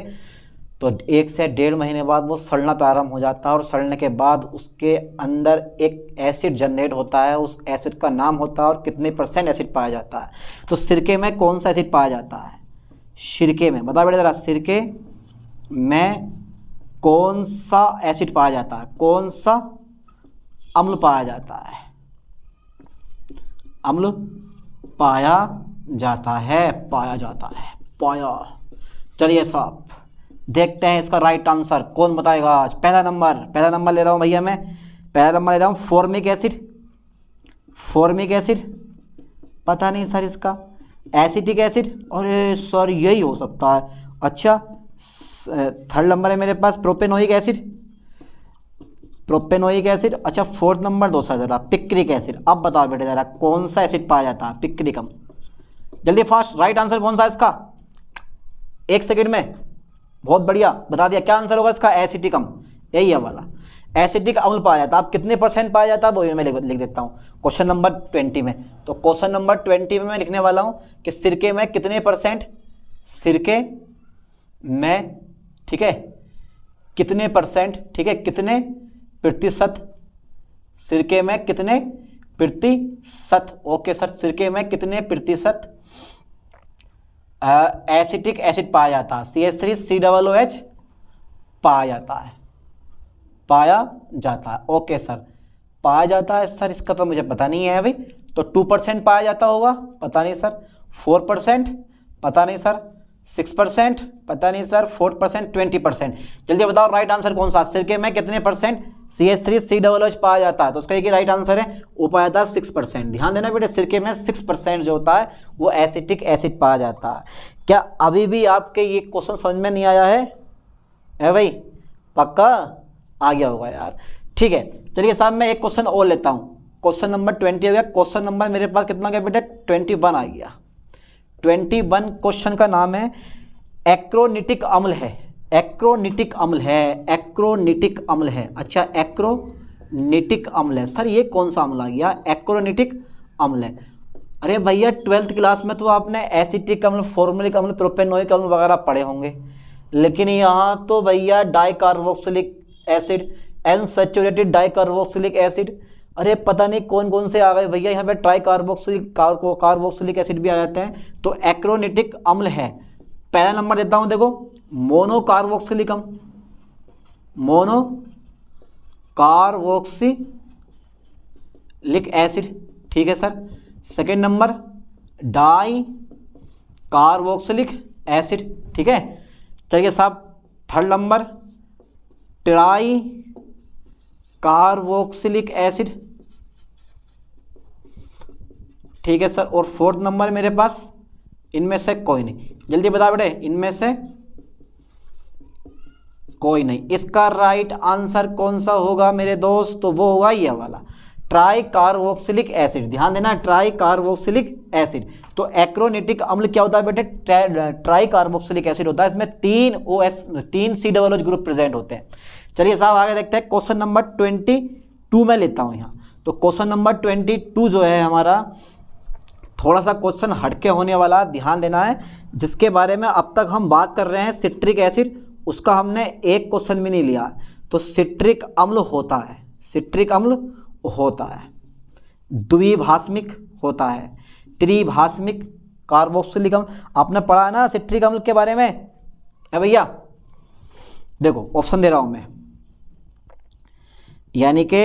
तो 1 से 1.5 महीने बाद वो सड़ना प्रारंभ हो जाता है और सड़ने के बाद उसके अंदर एक एसिड जनरेट होता है, उस एसिड का नाम होता है और कितने % एसिड पाया जाता है। तो सिरके में कौन सा एसिड पाया जाता है, सिरके में बता बेटा जरा, सिरके में कौन सा एसिड पाया जाता है, कौन सा अम्ल पाया जाता है, अम्ल पाया जाता है, पाया जाता है, पाया। चलिए साहब देखते हैं इसका राइट आंसर कौन बताएगा आज। पहला नंबर ले रहा हूँ भैया मैं, पहला नंबर ले रहा हूँ फॉर्मिक एसिड, फॉर्मिक एसिड पता नहीं सर इसका, एसिटिक एसिड, अरे सर यही हो सकता है। अच्छा थर्ड नंबर है मेरे पास प्रोपेनोइक एसिड, प्रोपेनोइक एसिड। अच्छा फोर्थ नंबर दो सर जरा पिक्रिक एसिड। अब बताओ बेटे जरा कौन सा एसिड पाया जाता है, पिक्रिकम, जल्दी फास्ट, राइट आंसर कौन सा इसका, 1 सेकंड में, बहुत बढ़िया बता दिया। क्या आंसर होगा इसका, एसिटिकम, यही है वाला, एसिटिक अम्ल पाया जाता है। अब कितने % पाया जाता है वो मैं लिख देता हूँ क्वेश्चन नंबर 20 में। तो क्वेश्चन नंबर 20 में मैं लिखने वाला हूँ कि सिरके में कितने %, सिरके में, ठीक है, कितने %, ठीक है, कितने प्रतिशत, सिरके में कितने प्रतिशत, ओके सर, सिरके में कितने प्रतिशत एसिटिक एसिड पाया जाता है, CH3COOH पाया जाता है, पाया जाता है, ओके सर, पाया जाता है सर, इसका तो मुझे पता नहीं है अभी। तो 2% पाया जाता होगा, पता नहीं सर, 4% पता नहीं सर, 6% पता नहीं सर, 4%, 20%। जल्दी बताओ राइट आंसर कौन सा, सिरके में कितने %, CH3COOH पाया जाता है, तो उसका एक ही राइट आंसर है, वो पाया जाता है 6%। ध्यान देना बेटे, सिरके में 6% जो होता है वो एसिटिक एसिड पाया जाता है। क्या अभी भी आपके ये क्वेश्चन समझ में नहीं आया है भाई? पक्का आ गया होगा यार। ठीक है, चलिए साहब मैं एक क्वेश्चन और लेता हूँ। क्वेश्चन नंबर 20 हो गया। क्वेश्चन नंबर मेरे पास कितना गया बेटा? 21 आ गया। 21 क्वेश्चन का नाम है एक्रोनिटिक अम्ल है। एक्रोनिटिक अम्ल है, एक्रोनिटिक अम्ल है। अच्छा, एक्रोनिटिक अम्ल है सर, ये कौन सा अम्ल आ गया? एक्रोनिटिक अम्ल है। अरे भैया 12th क्लास में तो आपने एसिटिक अम्ल, फॉर्मुलिक अम्ल, प्रोपेनोइक अम्ल वगैरह पढ़े होंगे, लेकिन यहाँ तो भैया dicarboxylic acid, unsaturated dicarboxylic acid, अरे पता नहीं कौन कौन से आ गए भैया, यहाँ पे ट्राई कार्बोक्सिलिक एसिड भी आ जाते हैं। तो एक्रोनिटिक अम्ल है। पहला नंबर देता हूँ, देखो मोनोकार्बोक्सिलिक अम्ल, मोनोकार्बोक्सिलिक एसिड, ठीक है sir. Second number di carboxylic acid, ठीक है। चलिए साहब third number try carboxylic acid, ठीक है सर। और फोर्थ नंबर मेरे पास इनमें से कोई नहीं। जल्दी बता बेटे, इनमें से कोई नहीं। इसका राइट आंसर कौन सा होगा मेरे दोस्त? तो वो होगा ये वाला, ट्राई कार्बोक्सिलिक एसिड। ध्यान देना, ट्राई कार्बोक्सिलिक एसिड। तो एक्रोनिटिक अम्ल क्या होता है बेटे? ट्राई कार्बोक्सिलिक एसिड होता है। इसमें 3 COOH ग्रुप प्रेजेंट होते हैं। चलिए साहब आगे देखते हैं। क्वेश्चन नंबर 22 में लेता हूं यहाँ। तो क्वेश्चन नंबर 22 जो है हमारा, थोड़ा सा क्वेश्चन हटके होने वाला, ध्यान देना है। जिसके बारे में अब तक हम बात कर रहे हैं सिट्रिक एसिड, उसका हमने एक क्वेश्चन भी नहीं लिया। तो सिट्रिक अम्ल होता है, सिट्रिक अम्ल होता है, द्विभाषमिक होता है, त्रिभाषमिक कार्बोक्सिलिक अम्ल। आपने पढ़ा है ना सिट्रिक अम्ल के बारे में? है भैया, देखो ऑप्शन दे रहा हूं मैं, यानी कि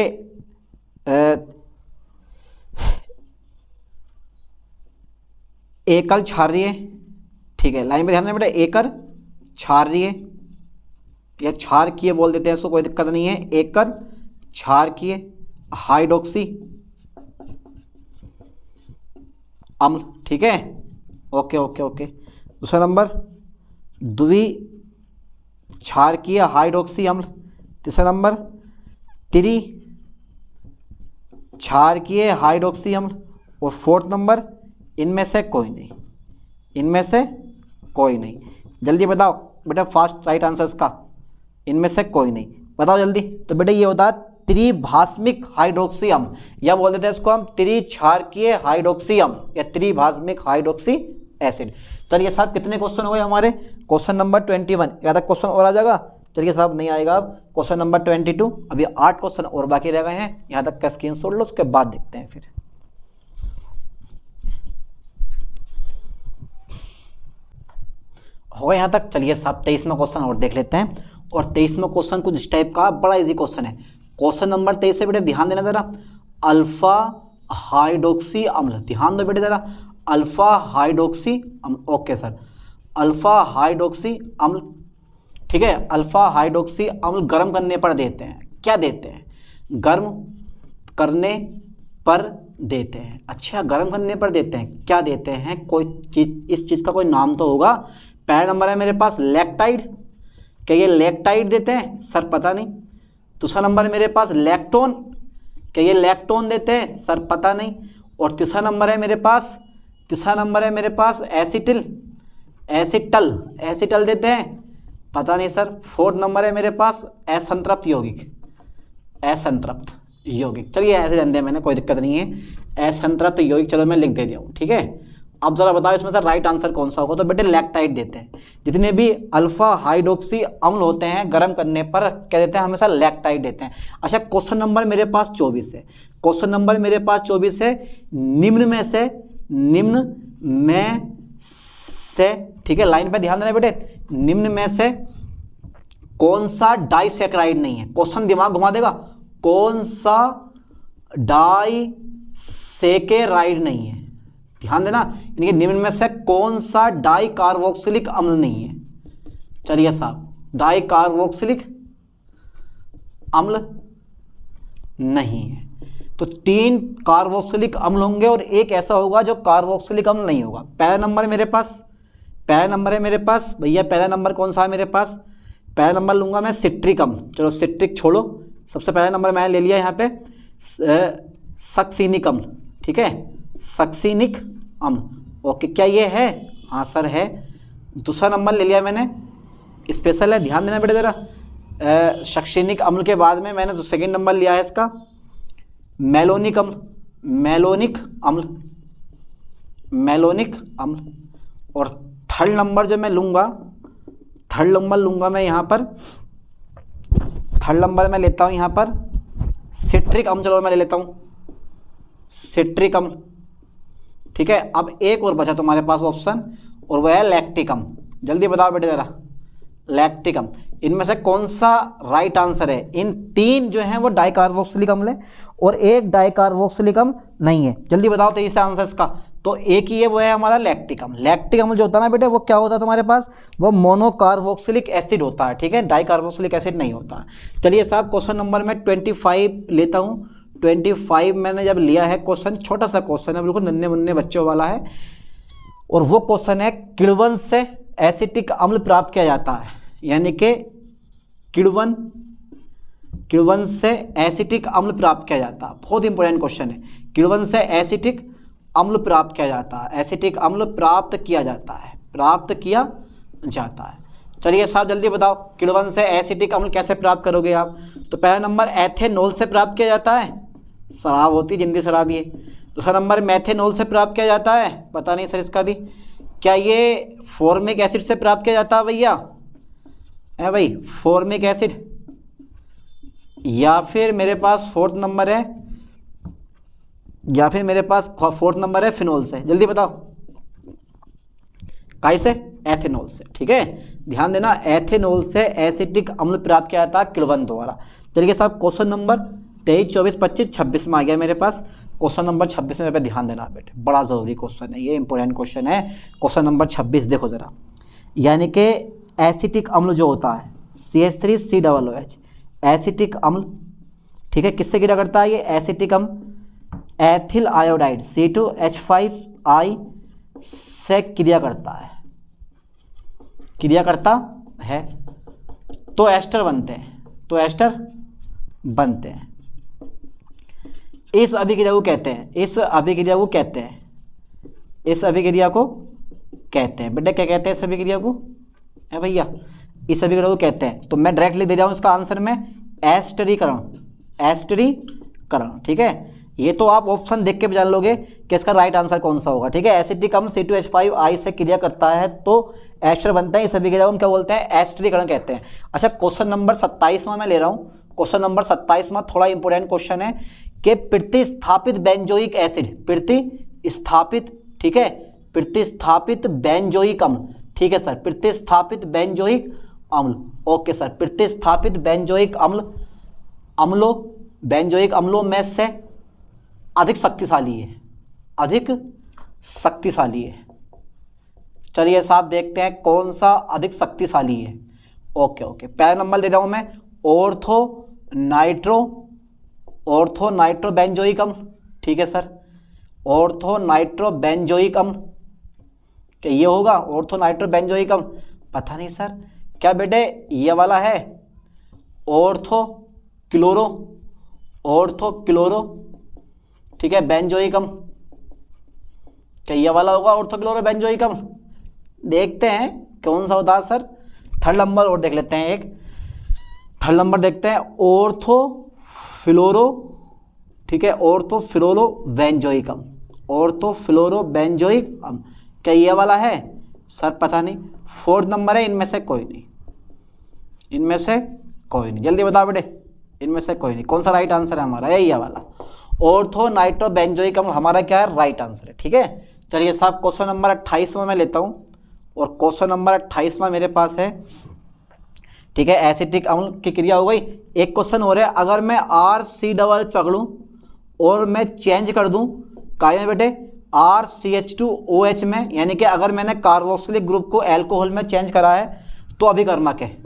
एकल क्षारीय, ठीक है, लाइन पे ध्यान देना बेटा, एकल क्षारीय या क्षारकीय बोल देते हैं इसको, कोई दिक्कत नहीं है। एकल क्षारकीय हाइड्रोक्सी अम्ल, ठीक है, ओके ओके ओके। दूसरा नंबर द्वि क्षारकीय हाइड्रोक्सी अम्ल। तीसरा नंबर त्रि क्षारकीय हाइड्रोक्सी अम्ल। और फोर्थ नंबर इनमें से कोई नहीं, इनमें से कोई नहीं। जल्दी बताओ बेटा, फास्ट राइट आंसर्स का, इनमें से कोई नहीं, बताओ जल्दी। तो बेटा ये होता है त्रिभाषमिक हाइड्रोक्सी अम्ल, या बोल देते हैं इसको हम त्रिक्षारकीय हाइड्रोक्सी अम्ल या त्रिभाषमिक हाइड्रोक्सी एसिड। चलिए साहब कितने क्वेश्चन हो गए हमारे? Question number 21। या तक क्वेश्चन और आ जाएगा? चलिए साहब नहीं आएगा। अब क्वेश्चन नंबर 22, अभी 8 क्वेश्चन और बाकी रह गए हैं। यहाँ तक का स्क्रीनशॉट लो, उसके बाद देखते हैं फिर। हो गए यहाँ तक? चलिए साहब 23वां क्वेश्चन और देख लेते हैं। और 23वां क्वेश्चन कुछ इस टाइप का, बड़ा इजी क्वेश्चन है। क्वेश्चन नंबर 23 से बेटे ध्यान देना जरा, अल्फा हाइड्रोक्सी अम्ल, ध्यान दो बेटे जरा, अल्फा हाइड्रोक्सी अम्ल, ओके सर, अल्फा हाइड्रोक्सी अम्ल, ठीक है। अल्फा हाइड्रोक्सी अम्ल गर्म करने पर देते हैं, क्या देते हैं? गर्म करने पर देते हैं। अच्छा, गर्म करने पर देते हैं, क्या देते हैं? कोई चीज, इस चीज का कोई नाम तो होगा। पहला नंबर है मेरे पास लैक्टाइड, क्या ये लैक्टाइड देते हैं? सर पता नहीं। दूसरा नंबर मेरे पास लैक्टोन, क्या ये लैक्टोन देते हैं? सर पता नहीं। और तीसरा नंबर है मेरे पास, एसिटिल, एसिटल देते हैं? पता नहीं सर। फोर्थ नंबर है मेरे पास असंतृप्त यौगिक, असंतृप्त यौगिक। चलिए ऐसे जान दिया मैंने, कोई दिक्कत नहीं है। असंतृप्त यौगिक, चलो मैं लिख दे रहा हूँ, ठीक है। अब जरा बताओ इसमें से राइट आंसर कौन सा होगा? तो बेटे लैक्टाइड देते हैं। जितने भी अल्फा हाइड्रोक्सी अम्ल होते हैं गर्म करने पर क्या देते हैं? हमेशा लैक्टाइड देते हैं। अच्छा, क्वेश्चन नंबर मेरे पास 24 है। क्वेश्चन नंबर मेरे पास 24 है, निम्न में से, ठीक है, लाइन पे ध्यान देना बेटे, निम्न में से कौन सा डाइसैकेराइड नहीं है? क्वेश्चन दिमाग घुमा देगा। कौन सा डाइसैकेराइड नहीं है? ध्यान देना, इनके निम्न में से कौन सा डाई कार्बोक्सिलिक अम्ल नहीं है? चलिए साहब, डाई कार्बोक्सिलिक अम्ल नहीं है। तो 3 कार्बोक्सिलिक अम्ल होंगे और एक ऐसा होगा जो कार्बोक्सिलिक अम्ल नहीं होगा। पहला नंबर है मेरे पास भैया, पहला नंबर कौन सा है मेरे पास? पहला नंबर लूंगा मैं सिट्रिक अम्ल। चलो सिट्रिक छोड़ो, सबसे पहला नंबर मैंने ले लिया यहाँ पे सक्सिनिक अम्ल। ठीक है, सक्सिनिक अम्ल। ओके, क्या ये है? हाँ सर है। दूसरा नंबर ले लिया मैंने, स्पेशल है, ध्यान देना बेटे ज़रा। सक्सिनिक अम्ल के बाद में मैंने तो सेकेंड नंबर लिया है इसका मेलोनिक अम्ल। और थर्ड नंबर जो मैं लूँगा, मैं यहाँ पर थर्ड नंबर मैं लेता हूँ यहाँ पर सिट्रिक अम्ल। चलो मैं ले लेता हूँ सिट्रिक अम्ल। ठीक है, अब एक और बचा तुम्हारे पास ऑप्शन और वह है लैक्टिक अम्ल। जल्दी बताओ बेटे ज़रा, लैक्टिक अम्ल। इनमें से कौन सा राइट आंसर है? इन 3 जो हैं वो डाइकार्बोक्सिलिक अम्ल है और एक डाइकार्बोक्सिलिक अम्ल नहीं है। जल्दी बताओ तेजी से आंसर इसका। तो एक ही है, वो है हमारा लैक्टिक अम्ल। लैक्टिक अम्ल जो होता है ना बेटे, वो क्या होता है तुम्हारे पास? वो मोनोकार्बोक्सिलिक एसिड होता है। ठीक है, डाइकार्बोक्सिलिक एसिड नहीं होता। चलिए साहब, क्वेश्चन नंबर मैं 25 लेता हूँ। 25 मैंने जब लिया है क्वेश्चन, छोटा सा क्वेश्चन है, बिल्कुल नन्हे मुन्ने बच्चों वाला है। और वो क्वेश्चन है किण्वन से एसिटिक अम्ल प्राप्त किया जाता है, यानी कि किण्वन से एसिटिक अम्ल प्राप्त किया जाता है। बहुत इंपॉर्टेंट क्वेश्चन है। किण्वन से एसिटिक अम्ल प्राप्त किया जाता है, एसिटिक अम्ल प्राप्त किया जाता है। चलिए साहब जल्दी बताओ, किण्वन से एसिटिक अम्ल कैसे प्राप्त करोगे आप? तो पहला नंबर एथेनॉल से प्राप्त किया जाता है, शराब होती है, जिंदी शराब ये। दूसरा नंबर मेथेनॉल से प्राप्त किया जाता है, पता नहीं सर इसका भी। क्या ये फॉर्मिक एसिड से प्राप्त किया जाता है भैया? है भाई फॉर्मिक एसिड, या फिर मेरे पास फोर्थ नंबर है फिनोल से। जल्दी बताओ, काई से? एथेनॉल से। ठीक है, ध्यान देना, एथेनॉल से एसिटिक अम्ल प्राप्त किया जाता है किण्वन द्वारा। चलिए साहब, क्वेश्चन नंबर 23, 24, 25, 26 में आ गया मेरे पास। क्वेश्चन नंबर 26 में पे ध्यान देना बेटे, बड़ा ज़रूरी क्वेश्चन है ये, इंपॉर्टेंट क्वेश्चन है। क्वेश्चन नंबर 26 देखो ज़रा, यानी कि एसिटिक अम्ल जो होता है CH3COOH एसिटिक अम्ल। ठीक है, किससे क्रिया करता है ये एसिटिक अम्ल? एथिल आयोडाइड C2H5I से क्रिया करता है, तो एस्टर बनते हैं। इस अभिक्रिया को कहते हैं बेटा, क्या कहते हैं इस अभिक्रिया को? है भैया, इस अभिक्रिया को कहते हैं। तो मैं डायरेक्टली दे रहा हूँ इसका आंसर में एस्टरीकरण। ठीक है, ये तो आप ऑप्शन देख के भी जान लोगे कि इसका राइट आंसर कौन सा होगा। ठीक है, एसिटिक अम्ल C2H5I से क्रिया करता है तो एस्टर बनता है, इस अभिक्रिया को हम क्या बोलते हैं? एस्टरीकरण कहते हैं। अच्छा, क्वेश्चन नंबर 27 में मैं ले रहा हूँ। क्वेश्चन नंबर 27 में थोड़ा इंपॉर्टेंट क्वेश्चन है कि प्रतिस्थापित बेंजोइक एसिड, ठीक है, प्रतिस्थापित बेंजोइक अम्ल। ठीक है सर, प्रतिस्थापित बेंजोइक अम्ल। ओके सर, प्रतिस्थापित बेंजोइक अम्लों में से अधिक शक्तिशाली है। चलिए साहब देखते हैं कौन सा अधिक शक्तिशाली है। ओके, पहला नंबर ले रहा हूं मैं ऑर्थो नाइट्रो बेंजोइक अम्ल। ठीक है सर, ऑर्थो नाइट्रो बेंजोइक अम्ल, क्या ये होगा ऑर्थो नाइट्रो बेंजोइक अम्ल? पता नहीं सर, क्या बेटे ये वाला है ऑर्थो क्लोरो, ठीक है, बेंजोइक अम्ल, क्या ये वाला होगा ऑर्थो क्लोरो बेंजोइक अम्ल? देखते हैं कौन सा होता है सर। थर्ड नंबर और देख लेते हैं, एक थर्ड नंबर देखते हैं ऑर्थो फ्लोरो, ठीक है, ऑर्थो फ्लोरो बेंजोइक अम्ल, क्या ये वाला है सर? पता नहीं। फोर्थ नंबर है, इनमें से कोई नहीं, जल्दी बताओ बेटे, इनमें से कोई नहीं। कौन सा राइट आंसर है हमारा? ये वाला ऑर्थो नाइट्रो बेंजोइक अम्ल हमारा क्या है? राइट आंसर है। ठीक है, चलिए साहब क्वेश्चन नंबर 28 में मैं लेता हूँ, और क्वेश्चन नंबर 28 में मेरे पास है, ठीक है, एसिटिक अम्ल की क्रिया हो गई। एक क्वेश्चन हो रहा है, अगर मैं RC पकड़ूं और मैं चेंज कर दूं काय में बेटे? RCH2OH में, यानी कि अगर मैंने कार्बोक्सिलिक ग्रुप को एल्कोहल में चेंज करा है तो अभिकर्मक है।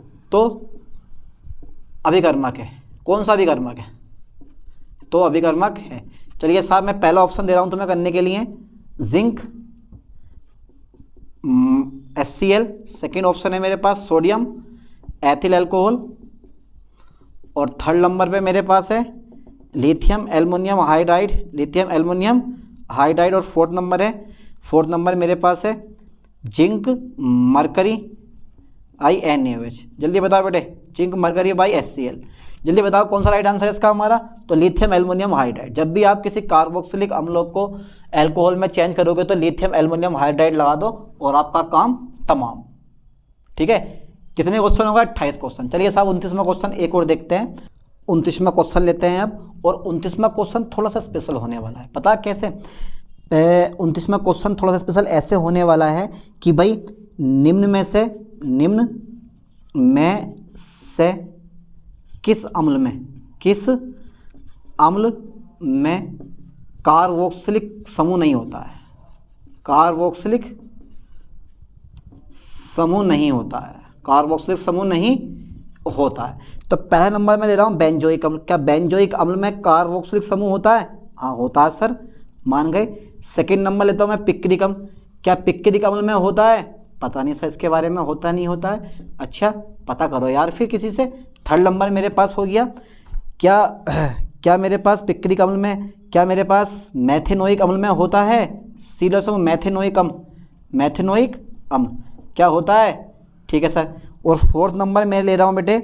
कौन सा अभिकर्मक है? तो अभिकर्मक है। चलिए साहब मैं पहला ऑप्शन दे रहा हूँ तुम्हें करने के लिए, जिंक HCl। सेकेंड ऑप्शन है मेरे पास सोडियम एथिल अल्कोहल, और थर्ड नंबर पे मेरे पास है lithium aluminium hydride, lithium aluminium hydride, और फोर्थ नंबर मेरे पास है जिंक मरकरी INaOH। जल्दी बताओ बेटे, जिंक मरकरी बाई HCl। जल्दी बताओ कौन सा राइट आंसर है इसका हमारा, तो लिथियम एल्युमिनियम हाइड्राइड। जब भी आप किसी कार्बोक्सिलिक अम्लों को अल्कोहल में चेंज करोगे तो लिथियम एल्युमिनियम हाइड्राइड लगा दो और आपका काम तमाम। ठीक है, कितने क्वेश्चन होगा, 28 क्वेश्चन। चलिए साहब 29वां क्वेश्चन एक और देखते हैं। 29वां क्वेश्चन लेते हैं अब, और 29वां क्वेश्चन थोड़ा सा स्पेशल होने वाला है। पता कैसे, 29वां क्वेश्चन थोड़ा सा स्पेशल ऐसे होने वाला है कि भाई निम्न में से किस अम्ल में कार्बोक्सिलिक समूह नहीं होता है, कार्बोक्सिलिक समूह नहीं होता है, कार्बोक्सिलिक समूह नहीं होता है। तो पहला नंबर में ले रहा हूँ बेंजोइक अम्ल। क्या बेंजोइक अम्ल में कार्बोक्सिलिक समूह होता है? हाँ होता है सर, मान गए। सेकंड नंबर लेता हूँ मैं पिक्रिक अम्ल। क्या पिक्रिक अम्ल में होता है? पता नहीं सर इसके बारे में, होता नहीं होता है। अच्छा पता करो यार फिर किसी से। थर्ड नंबर मेरे पास हो गया क्या मेरे पास पिक्रिक अम्ल में, क्या मेरे पास मैथेनोइक अम्ल में होता है? सीरियस मैथेनोइक अम्ल क्या होता है? ठीक है सर। और फोर्थ नंबर मैं ले रहा हूँ बेटे,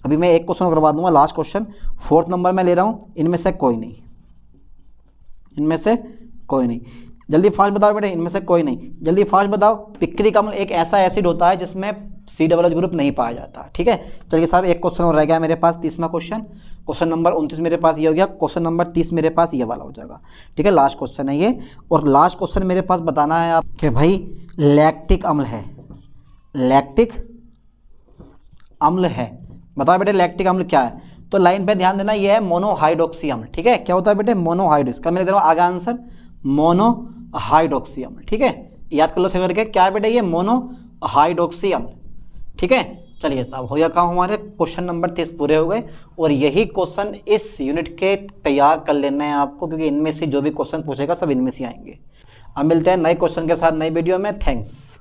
अभी मैं एक क्वेश्चन करवा दूंगा, लास्ट क्वेश्चन। फोर्थ नंबर मैं ले रहा हूँ, इनमें से कोई नहीं, इनमें से कोई नहीं। जल्दी फास्ट बताओ बेटे, इनमें से कोई नहीं, जल्दी फास्ट बताओ। पिक्रिक अम्ल एक ऐसा एसिड होता है जिसमें COOH ग्रुप नहीं पाया जाता। ठीक है, चलिए साहब एक क्वेश्चन और रह गया मेरे पास, 30वां क्वेश्चन। क्वेश्चन नंबर 29 मेरे पास ये हो गया, क्वेश्चन नंबर 30 मेरे पास ये वाला हो जाएगा। ठीक है, लास्ट क्वेश्चन है ये। और लास्ट क्वेश्चन मेरे पास बताना है आप कि भाई लैक्टिक अम्ल है, लैक्टिक अम्ल है। बताओ बेटे लैक्टिक अम्ल क्या है? तो लाइन पे ध्यान देना, ये है मोनोहाइड्रोक्सी अम्ल। ठीक है, क्या होता है बेटे? मोनोहाइड्रोक्सी। का मैं दे रहा हूँ आगे आंसर, मोनोहाइड्रोक्सी अम्ल। ठीक है, याद कर लो सेव करके, क्या है बेटे? ये मोनोहाइड्रोक्सी अम्ल। ठीक है, चलिए साहब हो गया काम, हमारे क्वेश्चन नंबर 30 पूरे हो गए। और यही क्वेश्चन इस यूनिट के तैयार कर लेना है आपको, क्योंकि इनमें से जो भी क्वेश्चन पूछेगा सब इनमें से आएंगे। अब मिलते हैं नए क्वेश्चन के साथ नई वीडियो में। थैंक्स।